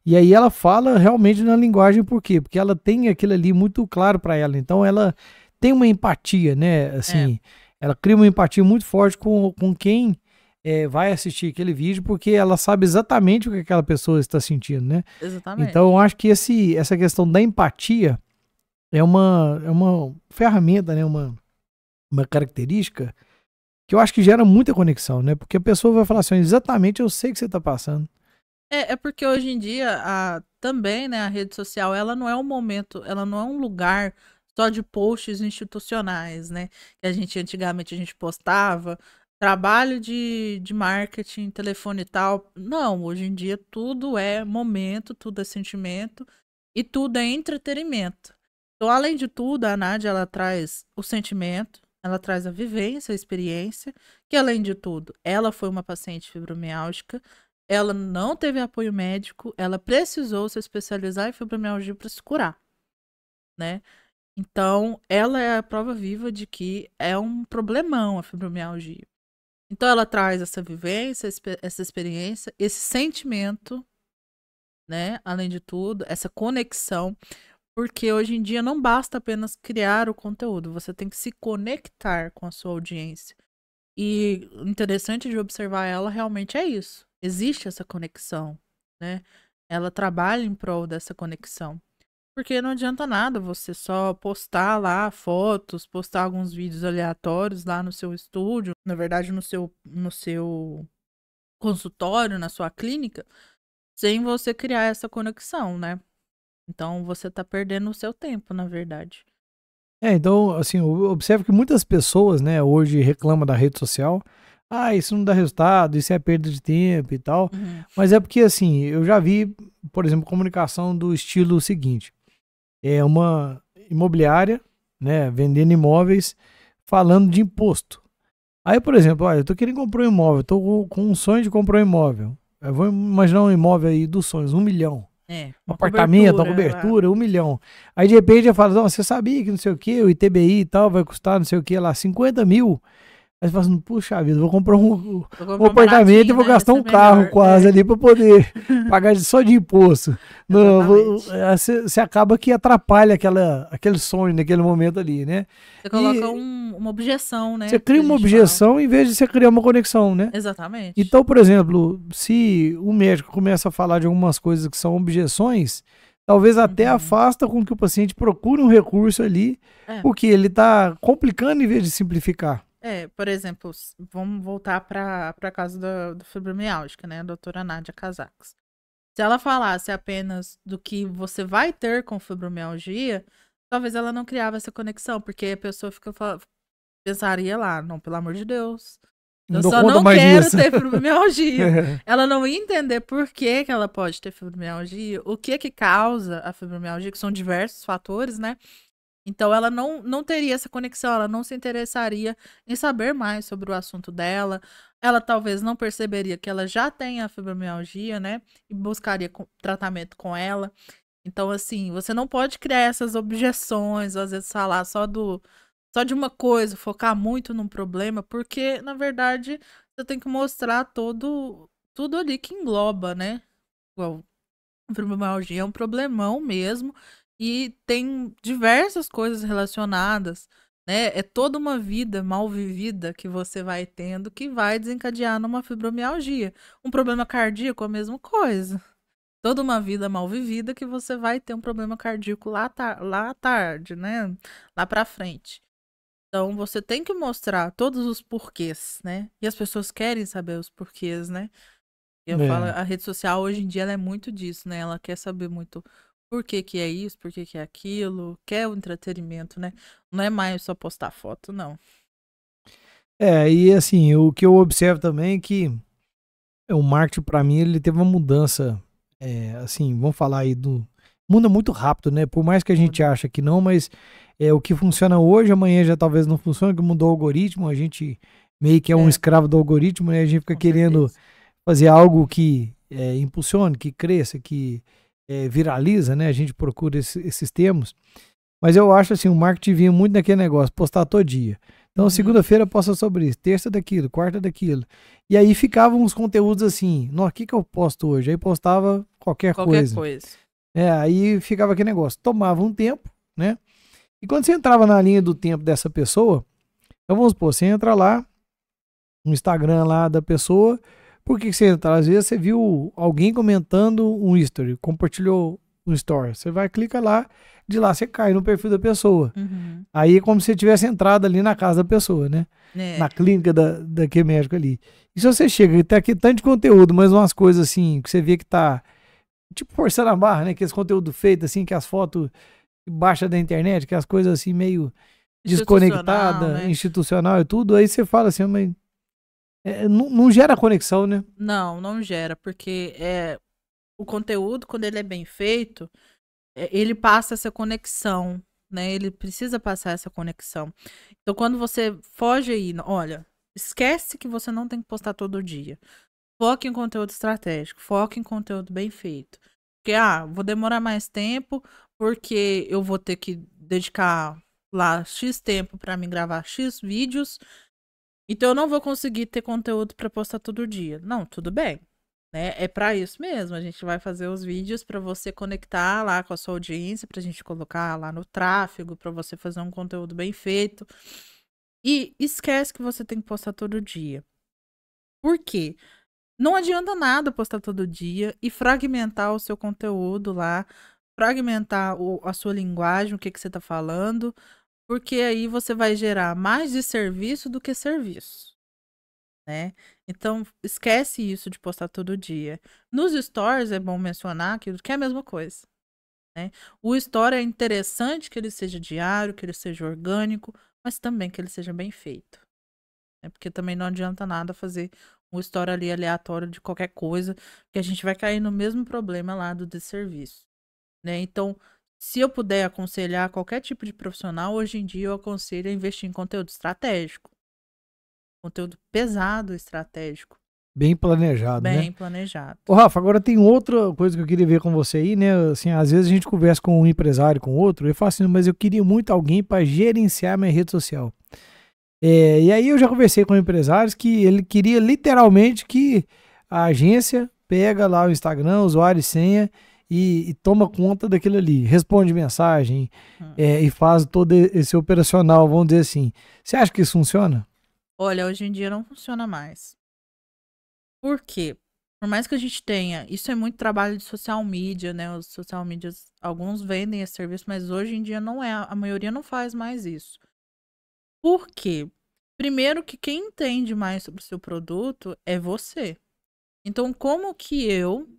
E aí ela fala realmente na linguagem, por quê? Porque ela tem aquilo ali muito claro para ela. Então ela tem uma empatia, né? É, Assim, ela cria uma empatia muito forte com quem vai assistir aquele vídeo, porque ela sabe exatamente o que aquela pessoa está sentindo, né? Então eu exatamente. acho que essa questão da empatia é uma ferramenta, né? Uma característica que eu acho que gera muita conexão, né? Porque a pessoa vai falar assim, exatamente eu sei o que você está passando. É porque hoje em dia também, né, a rede social, ela não é um momento, ela não é um lugar só de posts institucionais, né? Que a gente antigamente a gente postava trabalho de marketing, telefone e tal. Não, hoje em dia tudo é momento, tudo é sentimento e tudo é entretenimento. Então, além de tudo, a Nádia ela traz o sentimento, ela traz a vivência, a experiência, que além de tudo, ela foi uma paciente fibromialgica, ela não teve apoio médico, ela precisou se especializar em fibromialgia para se curar, né? Então, ela é a prova viva de que é um problemão a fibromialgia. Então, ela traz essa vivência, essa experiência, esse sentimento, né? Além de tudo, essa conexão, porque hoje em dia não basta apenas criar o conteúdo, você tem que se conectar com a sua audiência. E o interessante de observar ela realmente é isso. Existe essa conexão, né? Ela trabalha em prol dessa conexão. Porque não adianta nada você só postar lá fotos, postar alguns vídeos aleatórios lá no seu estúdio, na verdade no seu consultório, na sua clínica, sem você criar essa conexão, né? Então você tá perdendo o seu tempo, na verdade. Então, assim, eu observo que muitas pessoas, né, hoje reclamam da rede social. Ah, isso não dá resultado, isso é perda de tempo e tal. Uhum. Mas é porque, assim, eu já vi, por exemplo, comunicação do estilo seguinte. É uma imobiliária, né, vendendo imóveis, falando de imposto. Aí, por exemplo, olha, eu tô querendo comprar um imóvel, tô com um sonho de comprar um imóvel. Eu vou imaginar um imóvel aí dos sonhos, 1 milhão. Um Uma apartamento, uma cobertura lá. cobertura, 1 milhão. Aí de repente eu falo, não, você sabia que não sei o que, o ITBI e tal vai custar não sei o que lá, 50 mil. Aí você fala assim, puxa vida, vou comprar um apartamento e vou né? gastar Esse é um carro melhor. quase ali para poder pagar só de imposto. Exatamente. Você acaba que atrapalha aquele sonho naquele momento ali, né? Você coloca E uma objeção, né? você Que cria a uma gente fala. objeção em vez de você criar uma conexão, né? Exatamente. Então, por exemplo, se o médico começa a falar de algumas coisas que são objeções, talvez até Uhum. afasta com que o paciente procure um recurso ali, É. porque ele está complicando em vez de simplificar. Por exemplo, vamos voltar para casa da fibromialgia, né? A doutora Nádia Casacos. Se ela falasse apenas do que você vai ter com fibromialgia, talvez ela não criava essa conexão, porque a pessoa pensaria lá, não, pelo amor de Deus, Não eu dou só conta não mais quero disso. ter fibromialgia. Ela não ia entender por que que ela pode ter fibromialgia, o que que causa a fibromialgia, que são diversos fatores, né? Então ela não teria essa conexão, ela não se interessaria em saber mais sobre o assunto dela. Ela talvez não perceberia que ela já tem a fibromialgia, né? E buscaria tratamento com ela. Então, assim, você não pode criar essas objeções, ou às vezes falar só de uma coisa, focar muito num problema, porque, na verdade, você tem que mostrar tudo ali que engloba, né? Igual, a fibromialgia é um problemão mesmo e tem diversas coisas relacionadas, né? É toda uma vida mal vivida que você vai tendo que vai desencadear numa fibromialgia. Um problema cardíaco, a mesma coisa. Toda uma vida mal vivida que você vai ter um problema cardíaco lá à tarde, né? Lá pra frente. Então, você tem que mostrar todos os porquês, né? E as pessoas querem saber os porquês, né? Eu falo, É. a rede social hoje em dia ela é muito disso, né? Ela quer saber muito por que que é isso, por que que é aquilo, quer o entretenimento, né? Não é mais só postar foto, não. E assim, o que eu observo também é que o marketing, para mim, ele teve uma mudança, assim, vamos falar aí muda muito rápido, né? Por mais que a gente Muda. acha que não, mas o que funciona hoje, amanhã já talvez não funcione, que mudou o algoritmo, a gente meio que é um É, escravo do algoritmo, né? A gente fica com querendo certeza. fazer algo que impulsione, que cresça, que viraliza, né? A gente procura esses termos. Mas eu acho assim, o marketing vinha muito naquele negócio, postar todo dia. Então, Uhum. segunda-feira posta sobre isso, terça daquilo, quarta daquilo. E aí ficavam uns conteúdos assim, no que eu posto hoje? Aí postava qualquer Qualquer coisa. coisa. Aí ficava aquele negócio, tomava um tempo, né? E quando você entrava na linha do tempo dessa pessoa, então vamos supor, você entra lá, no Instagram lá da pessoa, por que você entra? Às vezes você viu alguém comentando um history, compartilhou um story. Você vai, clica lá, de lá você cai no perfil da pessoa. Uhum. Aí é como se você tivesse entrado ali na casa da pessoa, né? É. Na clínica daquele médico ali. E se você chega e tem aqui tanto de conteúdo, mas umas coisas assim, que você vê que tá tipo forçando a barra, né? Que esse conteúdo feito assim, que as fotos baixa da internet, que as coisas assim meio Institucional, desconectada, né? institucional e tudo, aí você fala assim, mas não gera conexão, né? Não gera, porque o conteúdo, quando ele é bem feito, ele passa essa conexão, né? Ele precisa passar essa conexão. Então, quando você foge aí, olha, esquece que você não tem que postar todo dia. Foque em conteúdo estratégico, foque em conteúdo bem feito. Porque, vou demorar mais tempo, porque eu vou ter que dedicar lá X tempo para mim gravar X vídeos, então eu não vou conseguir ter conteúdo para postar todo dia. Não, tudo bem. Né? É para isso mesmo. A gente vai fazer os vídeos para você conectar lá com a sua audiência, para a gente colocar lá no tráfego, para você fazer um conteúdo bem feito. E esquece que você tem que postar todo dia. Por quê? Não adianta nada postar todo dia e fragmentar o seu conteúdo lá fragmentar a sua linguagem, o que você está falando, porque aí você vai gerar mais de serviço do que serviço, né? Então, esquece isso de postar todo dia. Nos stories, é bom mencionar que é a mesma coisa, né? O story é interessante que ele seja diário, que ele seja orgânico, mas também que ele seja bem feito, né? Porque também não adianta nada fazer um story ali aleatório de qualquer coisa, que a gente vai cair no mesmo problema lá do desserviço, né? Então, se eu puder aconselhar qualquer tipo de profissional, hoje em dia eu aconselho a investir em conteúdo estratégico. Conteúdo pesado estratégico. Bem planejado, né? Bem planejado. Ô, Rafa, agora tem outra coisa que eu queria ver com você aí, né? Assim, às vezes a gente conversa com um empresário, com outro, e fala assim, mas eu queria muito alguém para gerenciar minha rede social. E aí eu já conversei com empresários que ele queria literalmente que a agência pega lá o Instagram, usuário e senha, e toma conta daquilo ali, responde mensagem e faz todo esse operacional, vamos dizer assim. Você acha que isso funciona? Olha, hoje em dia não funciona mais. Por quê? Por mais que a gente tenha, isso é muito trabalho de social media, né? Os social medias, alguns vendem esse serviço, mas hoje em dia não é, a maioria não faz mais isso. Por quê? Primeiro que quem entende mais sobre o seu produto é você. Então, como que eu,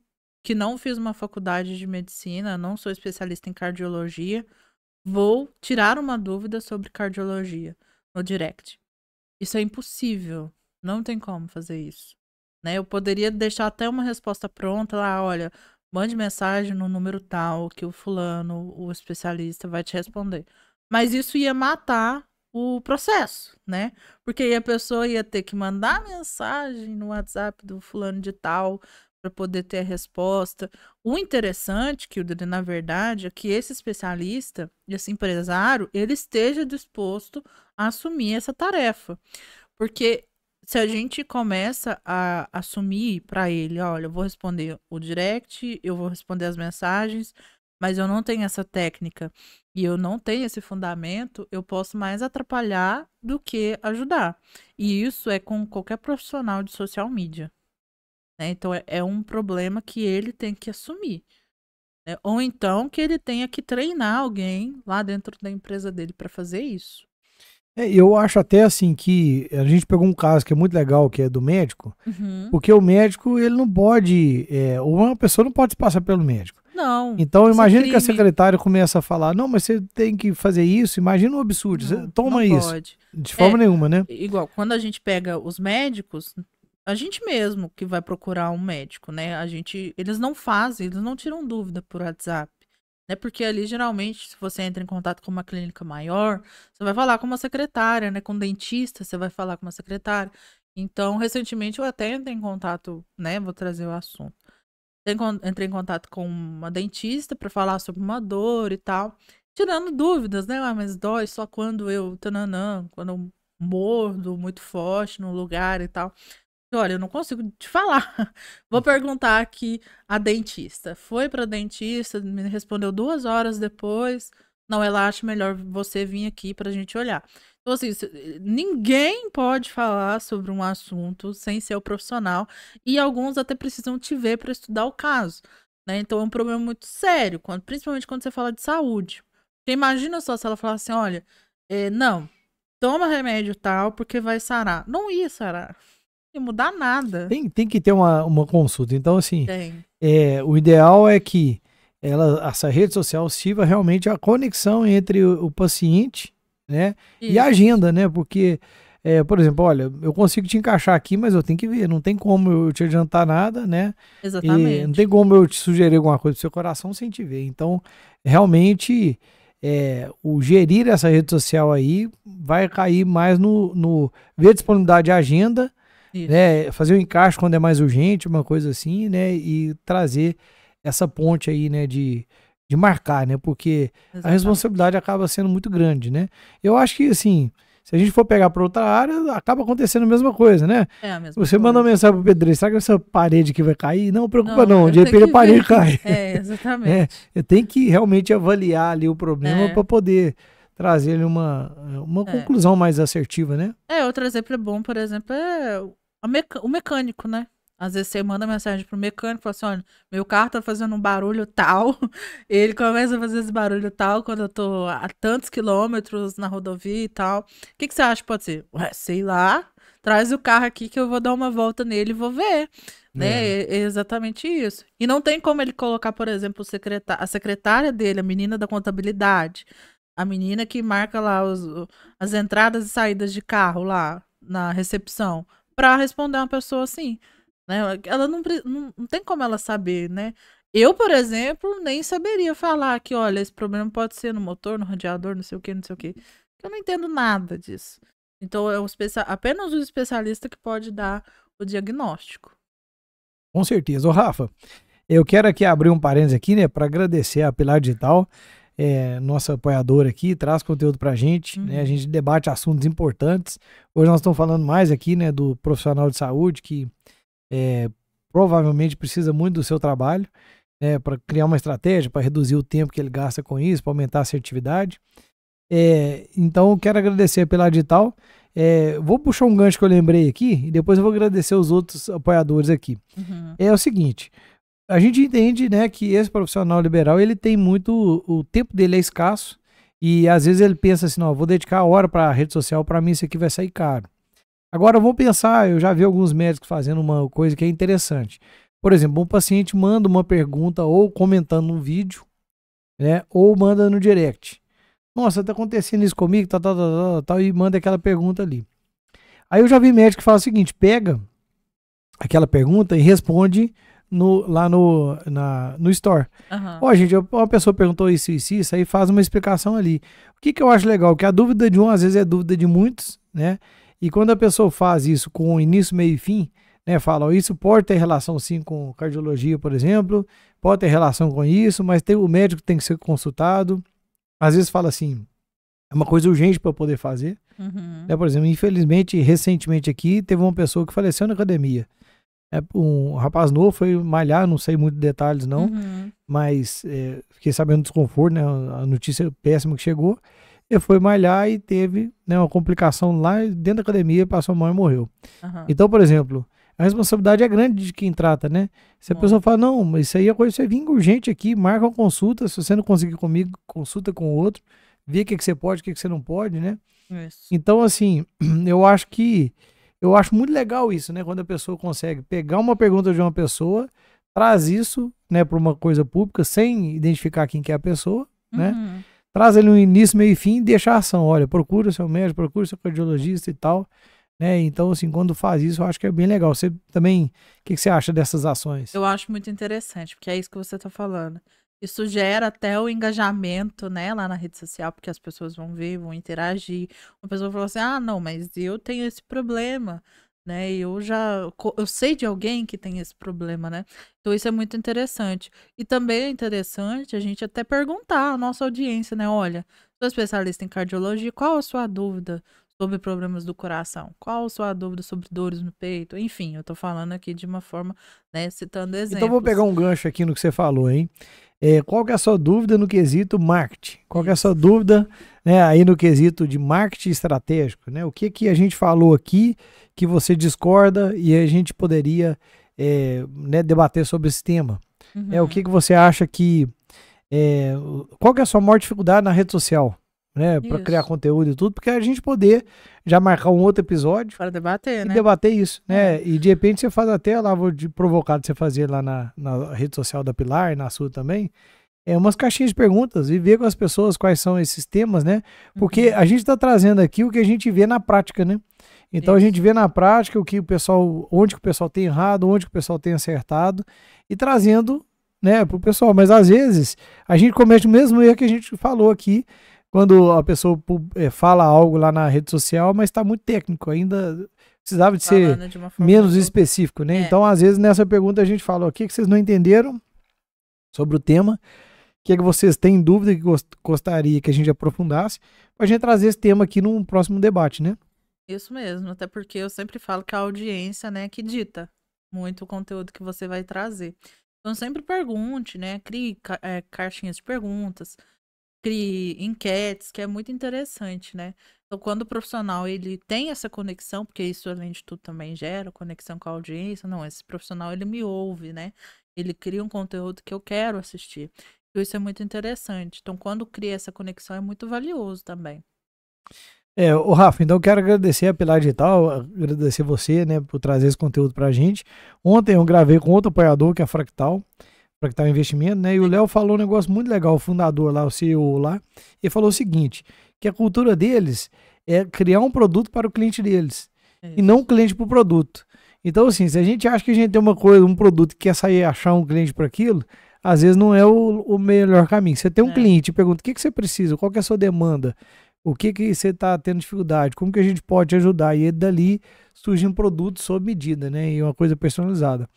que não fiz uma faculdade de medicina, não sou especialista em cardiologia, vou tirar uma dúvida sobre cardiologia no direct? Isso é impossível. Não tem como fazer isso, né? Eu poderia deixar até uma resposta pronta lá, olha, mande mensagem no número tal que o fulano, o especialista, vai te responder. Mas isso ia matar o processo, né? Porque aí a pessoa ia ter que mandar mensagem no WhatsApp do fulano de tal para poder ter a resposta. O interessante, que na verdade, é que esse especialista, esse empresário, ele esteja disposto a assumir essa tarefa. Porque se a gente começa a assumir para ele, olha, eu vou responder o direct, eu vou responder as mensagens, mas eu não tenho essa técnica e eu não tenho esse fundamento, eu posso mais atrapalhar do que ajudar. E isso é com qualquer profissional de social media, né? Então é um problema que ele tem que assumir, né? Ou então que ele tenha que treinar alguém lá dentro da empresa dele para fazer isso. Eu acho até assim que a gente pegou um caso que é muito legal, que é do médico, porque o médico, ele não pode, ou uma pessoa não pode se passar pelo médico. Não. Então, isso é imagina que a crime. secretária começa a falar, não, mas você tem que fazer isso, imagina um absurdo, você toma não isso. Pode. De forma nenhuma, né? Igual, quando a gente pega os médicos, a gente mesmo que vai procurar um médico, né? Eles não fazem, eles não tiram dúvida por WhatsApp. Né? Porque ali, geralmente, se você entra em contato com uma clínica maior, você vai falar com uma secretária, né? Com um dentista, você vai falar com uma secretária. Então, recentemente, eu até entrei em contato, né? Vou trazer o assunto. Entrei em contato com uma dentista para falar sobre uma dor e tal. Tirando dúvidas, né? Ah, mas dói só quando quando eu mordo muito forte no lugar e tal. Olha, eu não consigo te falar. Vou perguntar aqui a dentista. Foi pra dentista, me respondeu 2 horas depois. Não, ela acha melhor você vir aqui pra gente olhar. Então, assim, ninguém pode falar sobre um assunto sem ser o profissional. E alguns até precisam te ver para estudar o caso, né? Então, é um problema muito sério, principalmente quando você fala de saúde. Porque imagina só se ela falar assim, olha, não, toma remédio tal, porque vai sarar. Não ia sarar. Não ia mudar nada. Tem que ter uma consulta. Então, assim, Tem. o ideal é que essa rede social sirva realmente a conexão entre o paciente, né, e a agenda, né? Porque, por exemplo, olha, eu consigo te encaixar aqui, mas eu tenho que ver, não tem como eu te adiantar nada, né? Exatamente. Não tem como eu te sugerir alguma coisa pro seu coração sem te ver. Então, realmente, o gerir essa rede social aí vai cair mais no ver disponibilidade de agenda, né? Fazer o encaixe quando é mais urgente, uma coisa assim, né? E trazer essa ponte aí, né? De marcar, né? Porque a responsabilidade acaba sendo muito grande, né? Eu acho que, assim, se a gente for pegar para outra área, acaba acontecendo a mesma coisa, né? É a mesma Você coisa. manda uma mensagem pro pedreiro, será que essa parede aqui vai cair? Não, preocupa não, de repente a parede cai. Exatamente. Eu tenho que realmente avaliar ali o problema para poder trazer ali uma conclusão mais assertiva, né? Outro exemplo bom, por exemplo, é o mecânico, né? Às vezes você manda mensagem pro mecânico, fala assim, olha, meu carro tá fazendo um barulho tal, ele começa a fazer esse barulho tal quando eu tô a tantos quilômetros na rodovia e tal. O que que você acha que pode ser? Ué, sei lá, traz o carro aqui que eu vou dar uma volta nele e vou ver, né? É, É exatamente isso. E não tem como ele colocar, por exemplo, a secretária dele, a menina da contabilidade, a menina que marca lá as entradas e saídas de carro lá na recepção, pra responder uma pessoa assim, né? Ela não tem como ela saber, né? Eu, por exemplo, nem saberia falar que, olha, esse problema pode ser no motor, no radiador, não sei o que, não sei o que. Eu não entendo nada disso. Então, apenas o especialista que pode dar o diagnóstico. com certeza. Ô, Rafa, eu quero aqui abrir um parênteses aqui, né, para agradecer a Pilar Digital, nossa apoiadora aqui, traz conteúdo pra gente, né, a Uhum. gente debate assuntos importantes. Hoje nós estamos falando mais aqui, né, do profissional de saúde que é, provavelmente precisa muito do seu trabalho, né, para criar uma estratégia, para reduzir o tempo que ele gasta com isso, para aumentar a assertividade. Então, eu quero agradecer pela Digital. Vou puxar um gancho que eu lembrei aqui e depois eu vou agradecer os outros apoiadores aqui. Uhum. É o seguinte, a gente entende, né, que esse profissional liberal, ele tem muito, o tempo dele é escasso e às vezes ele pensa assim, não, vou dedicar a hora para a rede social, para mim isso aqui vai sair caro. Agora, vamos pensar, eu já vi alguns médicos fazendo uma coisa que é interessante. Por exemplo, um paciente manda uma pergunta ou comentando um vídeo, né, ou manda no direct. Nossa, tá acontecendo isso comigo, tal, tal, tal, tal, tal, e manda aquela pergunta ali. Aí eu já vi médico que fala o seguinte, pega aquela pergunta e responde lá no store. Aham. Ó, gente, uma pessoa perguntou isso, aí faz uma explicação ali. O que que eu acho legal? Que a dúvida de um, às vezes, é dúvida de muitos, né? E quando a pessoa faz isso com início, meio e fim, né? Fala, ó, isso pode ter relação, sim, com cardiologia, por exemplo, pode ter relação com isso, mas o médico tem que ser consultado. Às vezes fala assim, é uma coisa urgente para poder fazer, Uhum. né? Por exemplo, infelizmente, recentemente aqui, teve uma pessoa que faleceu na academia. Um rapaz novo foi malhar, não sei muito detalhes não, Uhum. mas fiquei sabendo do desconforto, né? A notícia péssima que chegou. Ele foi malhar e teve, né, uma complicação lá dentro da academia, passou mal e morreu. Aham. Então, por exemplo, a responsabilidade é grande de quem trata, né? Se a pessoa Muito. fala, não, mas isso aí é coisa de você vir urgente aqui, marca uma consulta, se você não conseguir comigo, consulta com o outro, vê o que, que você pode, o que, que você não pode, né? Isso. Então, assim, eu acho muito legal isso, né? Quando a pessoa consegue pegar uma pergunta de uma pessoa, traz isso, né, para uma coisa pública, sem identificar quem que é a pessoa, né? Uhum. Traz ele no início, meio e fim e deixa a ação. Olha, procura seu médico, procura seu cardiologista e tal, né? Então, assim, quando faz isso, eu acho que é bem legal. Você também, o que, que você acha dessas ações? Eu acho muito interessante, porque é isso que você está falando. Isso gera até o engajamento, né, lá na rede social, porque as pessoas vão ver, vão interagir. Uma pessoa falou assim: ah, não, mas eu tenho esse problema, né? Eu sei de alguém que tem esse problema, né? Então isso é muito interessante. E também é interessante a gente até perguntar à nossa audiência, né? Olha, sou especialista em cardiologia, qual a sua dúvida sobre problemas do coração? Qual a sua dúvida sobre dores no peito? Enfim, eu tô falando aqui de uma forma, né, citando Então, vou pegar exemplos. um gancho aqui no que você falou, hein? Qual que é a sua dúvida no quesito marketing? Qual que é a sua Isso. dúvida, né, aí no quesito de marketing estratégico, né? O que que a gente falou aqui que você discorda e a gente poderia, né, debater sobre esse tema? O que Uhum. que você acha que qual que é a sua maior dificuldade na rede social, né, para criar Isso. conteúdo e tudo, porque a gente poder já marcar um outro episódio Para debater, e né? debater isso, É. né? E de repente você faz até lá, vou de provocar de você fazer lá na rede social da Pilar, na sua também, umas caixinhas de perguntas e ver com as pessoas quais são esses temas, né? Porque Uhum. a gente está trazendo aqui o que a gente vê na prática, né? Então a gente Isso. vê na prática o que o pessoal, onde que o pessoal tem errado, onde que o pessoal tem acertado e trazendo, né, pro pessoal. Mas às vezes a gente comete o mesmo erro que a gente falou aqui quando a pessoa fala algo lá na rede social, mas está muito técnico, ainda precisava de ser Falando de uma forma menos muito. específico, né? É. Então, às vezes, nessa pergunta a gente fala, o que que vocês não entenderam sobre o tema, o que é que vocês têm dúvida que gostaria que a gente aprofundasse, para a gente trazer esse tema aqui num próximo debate, né? Isso mesmo, até porque eu sempre falo que a audiência, né, que dita muito o conteúdo que você vai trazer. Então sempre pergunte, né, crie caixinhas de perguntas, crie enquetes, que é muito interessante, né? Então, quando o profissional ele tem essa conexão, porque isso além de tudo também gera conexão com a audiência, não, esse profissional ele me ouve, né? Ele cria um conteúdo que eu quero assistir. Então, isso é muito interessante. Então, quando cria essa conexão é muito valioso também. Ô Rafa, então eu quero agradecer a Pilar Digital, agradecer você, né, por trazer esse conteúdo pra gente. Ontem eu gravei com outro apoiador, que é a Fractal Investimento, né, e o Léo falou um negócio muito legal, o fundador lá, o CEO lá, ele falou o seguinte, que a cultura deles é criar um produto para o cliente deles, e não o cliente para o produto. Então, assim, se a gente acha que a gente tem uma coisa, um produto que quer sair achar um cliente para aquilo, às vezes não é o melhor caminho. Você tem um cliente e pergunta, o que você precisa, qual que é a sua demanda? O que você está tendo dificuldade? Como que a gente pode te ajudar? E dali surge um produto sob medida, né? E uma coisa personalizada.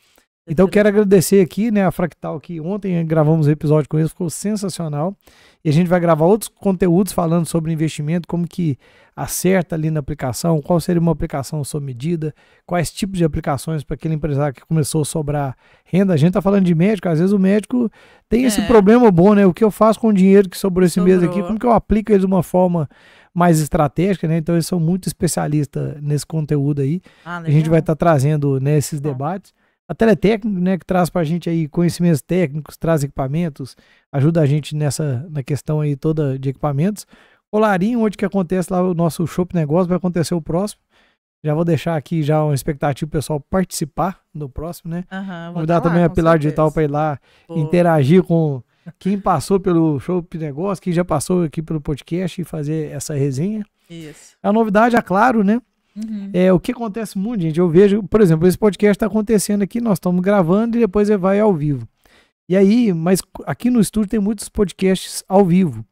Então, quero agradecer aqui, né, a Fractal, que ontem gravamos um episódio com eles, ficou sensacional. E a gente vai gravar outros conteúdos falando sobre investimento, como que acerta ali na aplicação, qual seria uma aplicação sob medida, quais tipos de aplicações para aquele empresário que começou a sobrar renda. A gente está falando de médico, às vezes o médico tem esse problema bom, né? O que eu faço com o dinheiro que sobrou esse mês aqui, como que eu aplico ele de uma forma mais estratégica, né? Então eles são muito especialistas nesse conteúdo aí. A gente vai estar trazendo, né, esses debates. A Teletécnico, né, que traz para a gente aí conhecimentos técnicos, traz equipamentos, ajuda a gente na questão aí toda de equipamentos. O Larinho, onde que acontece lá o nosso Shop Negócio, vai acontecer o próximo. Já vou deixar aqui já uma expectativa pro pessoal participar do próximo, né? Vou dar também a Pilar Digital para ir lá interagir com quem passou pelo Shop Negócio, quem já passou aqui pelo podcast e fazer essa resenha. Isso. A novidade, é claro, né? O que acontece muito, gente, eu vejo, por exemplo, esse podcast está acontecendo aqui, nós estamos gravando e depois ele vai ao vivo. E aí, mas aqui no estúdio tem muitos podcasts ao vivo.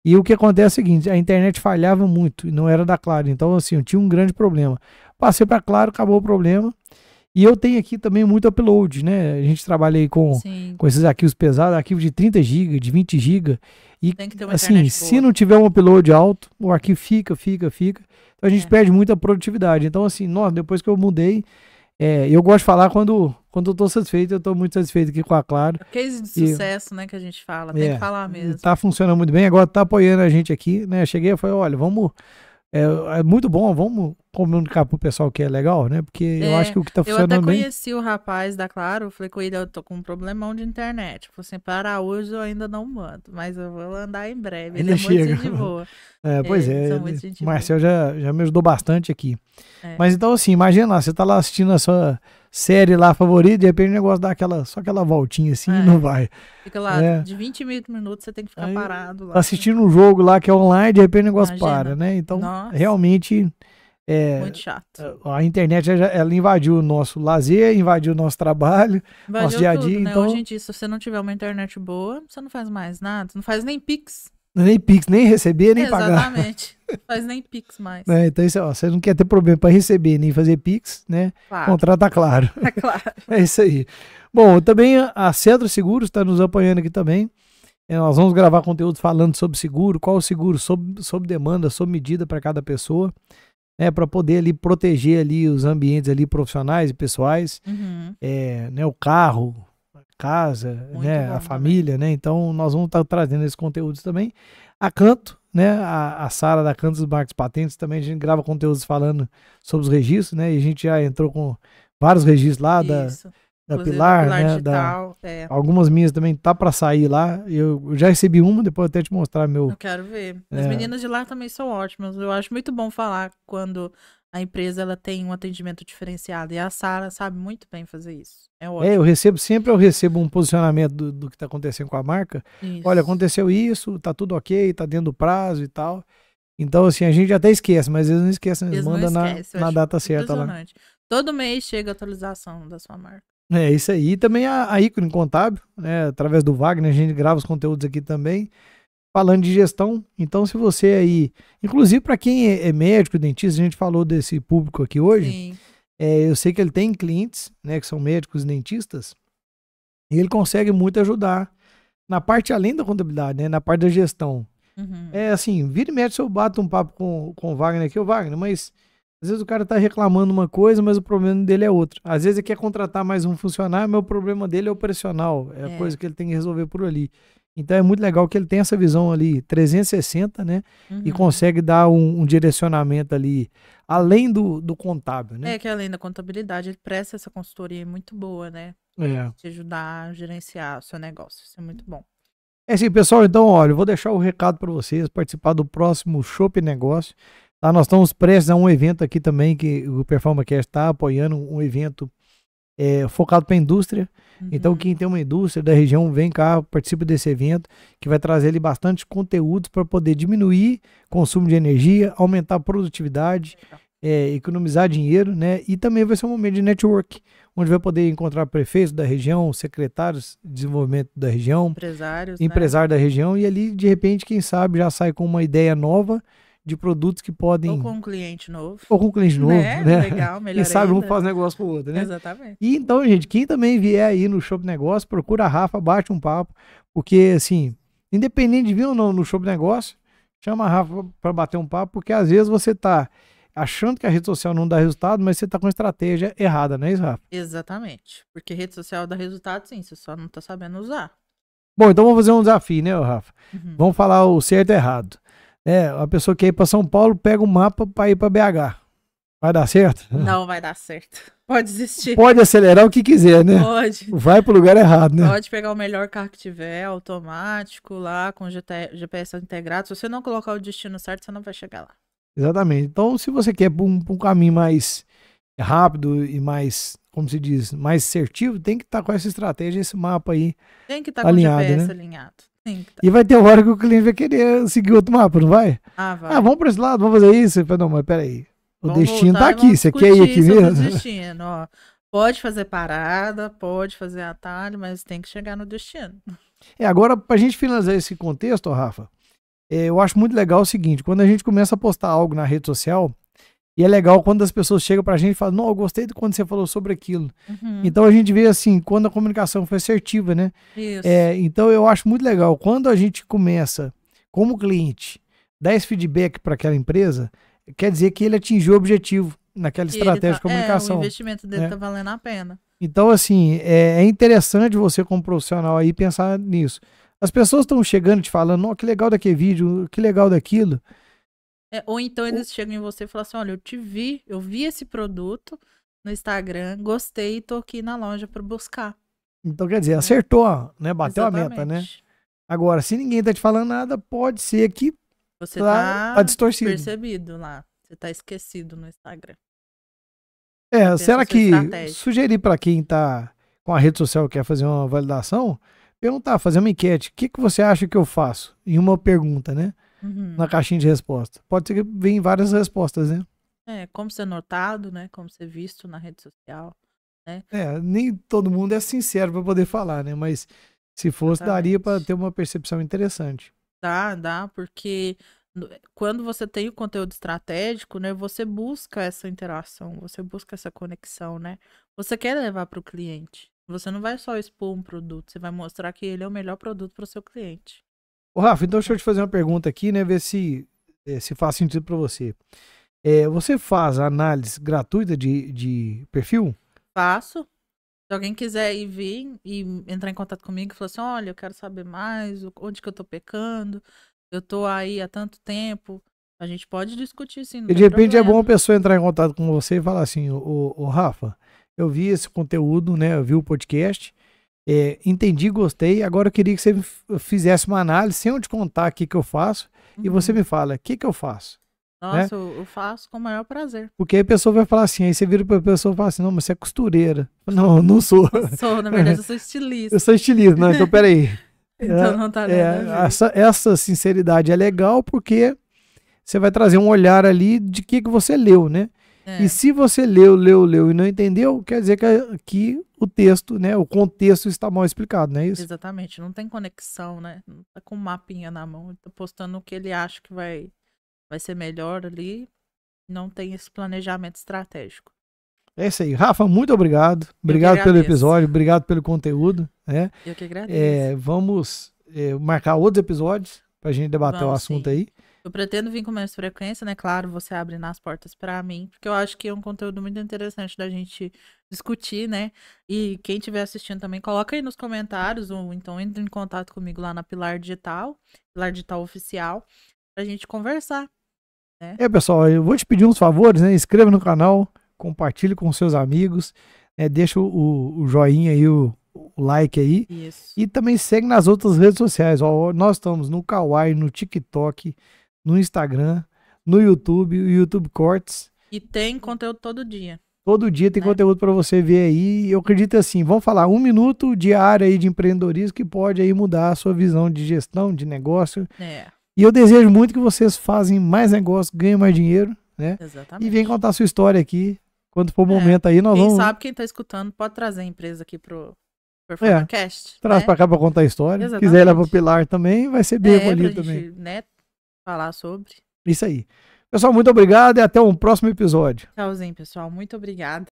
E o que acontece é o seguinte, a internet falhava muito e não era da Claro. Então, assim, eu tinha um grande problema. Passei para Claro, acabou o problema. E eu tenho aqui também muito upload, né? A gente trabalha aí com esses arquivos pesados, arquivo de 30 GB, de 20 GB. E, tem que ter uma assim, se boa. Não tiver um upload alto, o arquivo fica. Então a gente perde muita produtividade. Então, assim, depois que eu mudei, eu gosto de falar quando eu tô satisfeito, eu tô muito satisfeito aqui com a Claro. Case de sucesso, né, que a gente fala, tem que falar mesmo. Tá funcionando muito bem, agora tá apoiando a gente aqui, né? Cheguei e falei, olha, vamos... É muito bom, vamos comunicar pro pessoal que é legal, né? Porque eu acho que o que tá funcionando bem... Eu até conheci o rapaz da Claro, falei com ele, eu tô com um problemão de internet. Falei assim, para hoje eu ainda não mando, mas eu vou andar em breve. Ele é muito gente boa. Pois é, o Marcel já me ajudou bastante aqui. Mas então assim, imagina lá, você tá lá assistindo a sua série lá favorita, de repente o negócio dá só aquela voltinha assim e não vai. Fica lá, de 20 minutos você tem que ficar parado lá. Tá assistindo um jogo lá que é online, de repente o negócio para, né? Então, realmente... muito chato. A internet ela invadiu o nosso lazer, invadiu o nosso trabalho, nosso dia a dia. Tudo, né? Então... Hoje em dia, se você não tiver uma internet boa, você não faz mais nada, não faz nem Pix. Nem Pix, nem receber, nem pagar. Exatamente. Não faz nem Pix mais. Então, isso, você não quer ter problema para receber nem fazer Pix, né? Claro. Contrata Claro. É claro. É isso aí. Bom, também a Cedro Seguros está nos apoiando aqui também. Nós vamos gravar conteúdo falando sobre seguro, qual o seguro sob demanda, sob medida para cada pessoa, né? Para poder ali proteger ali os ambientes ali profissionais e pessoais, né? O carro, casa, né, a família, né? Então nós vamos estar trazendo esses conteúdos também. A Canto, né? A Sara da Cantos Marcos Patentes também, a gente grava conteúdos falando sobre os registros, né? E a gente já entrou com vários registros lá da Pilar, né? Digital, algumas minhas também tá para sair lá. Eu já recebi uma, depois eu até te mostrar meu. Eu quero ver. As meninas de lá também são ótimas. Eu acho muito bom falar quando a empresa ela tem um atendimento diferenciado. E a Sara sabe muito bem fazer isso. É ótimo. Eu recebo um posicionamento do que está acontecendo com a marca. Isso. Olha, aconteceu isso, tá tudo ok, tá dentro do prazo e tal. Então, assim, a gente até esquece, mas eles não esquecem, eles mandam na data certa lá. Todo mês chega a atualização da sua marca. É isso aí. E também a Ícone Contábil, né? Através do Wagner, a gente grava os conteúdos aqui também, falando de gestão. Então, se você aí, inclusive para quem é médico, dentista, a gente falou desse público aqui hoje. Sim. Eu sei que ele tem clientes, né, que são médicos e dentistas, e ele consegue muito ajudar na parte além da contabilidade, né, na parte da gestão. Assim, vira e mexe, eu bato um papo com o Wagner aqui, Wagner, mas às vezes o cara tá reclamando uma coisa, mas o problema dele é outra. Às vezes ele quer contratar mais um funcionário, mas o problema dele é operacional, é a coisa que ele tem que resolver por ali. Então é muito legal que ele tem essa visão ali 360, né? E Uhum. consegue dar um direcionamento ali, além do contábil, né? É que além da contabilidade, ele presta essa consultoria muito boa, né? É. Te ajudar a gerenciar o seu negócio. Isso é muito bom. É assim, pessoal, então, olha, eu vou deixar o recado para vocês participar do próximo Chopp Negócio. Tá? Nós estamos prestes a um evento aqui também, que o PerformaCast está apoiando, um evento focado para a indústria. Então, Uhum. quem tem uma indústria da região, vem cá, participe desse evento, que vai trazer ali bastante conteúdos para poder diminuir consumo de energia, aumentar a produtividade, Legal. economizar dinheiro, né? E também vai ser um momento de network, onde vai poder encontrar prefeitos da região, secretários de desenvolvimento da região, Empresários, né? empresário da região, e ali, de repente, quem sabe, já sai com uma ideia nova de produtos que Ou podem. com um cliente novo. Ou com um cliente novo, Né? né? Legal, Quem melhor sabe um ainda. faz negócio com o outro, né? Exatamente. E então, gente, quem também vier aí no Chopp Negócio, procura a Rafa, bate um papo, porque, assim, independente de vir ou não no Chopp Negócio, chama a Rafa para bater um papo, porque às vezes você tá achando que a rede social não dá resultado, mas você tá com a estratégia errada, não é isso, Rafa? Exatamente. Porque rede social dá resultado, sim, você só não tá sabendo usar. Bom, então vamos fazer um desafio, né, Rafa? Uhum. Vamos falar o certo e errado. A pessoa que quer ir para São Paulo pega um mapa para ir para BH. Vai dar certo? Não vai dar certo. Pode desistir. Pode acelerar o que quiser, né? Pode. Vai pro lugar errado, né? Pode pegar o melhor carro que tiver, automático, lá, com GPS integrado. Se você não colocar o destino certo, você não vai chegar lá. Exatamente. Então, se você quer um caminho mais rápido e mais, como se diz, mais assertivo, tem que estar com essa estratégia, esse mapa aí. Tem que estar com o Alinhado, GPS né? alinhado. Tem que tá. E vai ter hora que o cliente vai querer seguir outro mapa, não vai? Ah, vai. Ah, vamos para esse lado, vamos fazer isso. Eu falei, não, mas peraí. O Vamos destino voltar tá e aqui. vamos Você quer ir aqui discutir sobre o mesmo? destino, ó. Pode fazer parada, pode fazer atalho, mas tem que chegar no destino. Agora, pra gente finalizar esse contexto, ó, Rafa, eu acho muito legal o seguinte, quando a gente começa a postar algo na rede social, e é legal quando as pessoas chegam pra gente e falam, não, eu gostei de quando você falou sobre aquilo. Uhum. Então a gente vê assim, quando a comunicação foi assertiva, né? Isso. Então eu acho muito legal, quando a gente começa, como cliente, dar esse feedback para aquela empresa, quer dizer que ele atingiu o objetivo naquela E estratégia de o comunicação. investimento dele né? tá valendo a pena. Então, assim, é interessante você, como profissional, aí pensar nisso. As pessoas estão chegando te falando, oh, que legal daquele vídeo, que legal daquilo. Ou então eles chegam em você e falam assim, olha, eu vi esse produto no Instagram, gostei e tô aqui na loja para buscar. Então, quer dizer, acertou, né? Bateu Exatamente. a meta, né? Agora, se ninguém tá te falando nada, pode ser que Você tá distorcido. percebido lá. Você tá esquecido no Instagram. Será sua que estratégia. sugerir para quem tá com a rede social e quer fazer uma validação, perguntar, fazer uma enquete, o que você acha que eu faço? Em uma pergunta, né? Uhum. Na caixinha de resposta. Pode ser que venham várias respostas, né? Como ser notado, né? Como ser visto na rede social. Né? Nem todo mundo é sincero para poder falar, né? Mas se fosse, daria para ter uma percepção interessante. Dá, porque quando você tem o conteúdo estratégico, né? Você busca essa interação, você busca essa conexão, né? Você quer levar para o cliente. Você não vai só expor um produto, você vai mostrar que ele é o melhor produto para o seu cliente. Ô, Rafa, então deixa eu te fazer uma pergunta aqui, né? Ver se faz sentido para você. Você faz análise gratuita de perfil? Faço. Se alguém quiser ir vir e entrar em contato comigo e falar assim, olha, eu quero saber mais, onde que eu tô pecando, eu tô aí há tanto tempo, a gente pode discutir sim, não E tem de repente problema. é bom a pessoa entrar em contato com você e falar assim, ô Rafa, eu vi esse conteúdo, né? Eu vi o podcast, entendi, gostei, agora eu queria que você fizesse uma análise sem eu te contar o que eu faço, e você me fala, o que eu faço? Nossa, eu faço com o maior prazer. Porque aí a pessoa vai falar assim, aí você vira pra pessoa e fala assim, não, mas você é costureira. Não, não sou. Sou, na verdade, eu sou estilista. Eu sou estilista, não, então peraí. Então não tá nada a ver. Essa sinceridade é legal porque você vai trazer um olhar ali de que você leu, né? E se você leu e não entendeu, quer dizer que o texto, né, o contexto está mal explicado, não é isso? Exatamente, não tem conexão, né? Não tá com um mapinha na mão, ele tá postando o que ele acha que vai ser melhor ali, não tem esse planejamento estratégico. É isso aí. Rafa, muito obrigado. Obrigado pelo episódio, obrigado pelo conteúdo. Né? Eu que agradeço. Vamos marcar outros episódios pra gente debater o assunto aí. Eu pretendo vir com mais frequência, né? Claro, você abre nas portas pra mim, porque eu acho que é um conteúdo muito interessante da gente discutir, né? E quem estiver assistindo também, coloca aí nos comentários, ou então entre em contato comigo lá na Pilar Digital Oficial, pra gente conversar, né? Pessoal, eu vou te pedir uns favores, né? Inscreva no canal, compartilhe com seus amigos, deixa o joinha aí, o like aí. Isso. E também segue nas outras redes sociais. Ó, nós estamos no Kawaii, no TikTok, no Instagram, no YouTube, o YouTube Cortes. E tem conteúdo todo dia. Todo dia tem né? conteúdo para você ver aí. Eu acredito assim, vamos falar 1 minuto diário aí de empreendedorismo que pode aí mudar a sua visão de gestão, de negócio. E eu desejo muito que vocês façam mais negócio, ganhem mais dinheiro, né? Exatamente. E venham contar a sua história aqui. Quando for o momento aí, nós quem vamos... Quem sabe, quem tá escutando, pode trazer a empresa aqui pro PerformaCast. Traz pra cá pra contar a história. Exatamente. Se quiser ir lá pro Pilar também, vai ser bem acolhido também. Gente, né, falar sobre. Isso aí. Pessoal, muito obrigado e até um próximo episódio. Tchauzinho, pessoal. Muito obrigada.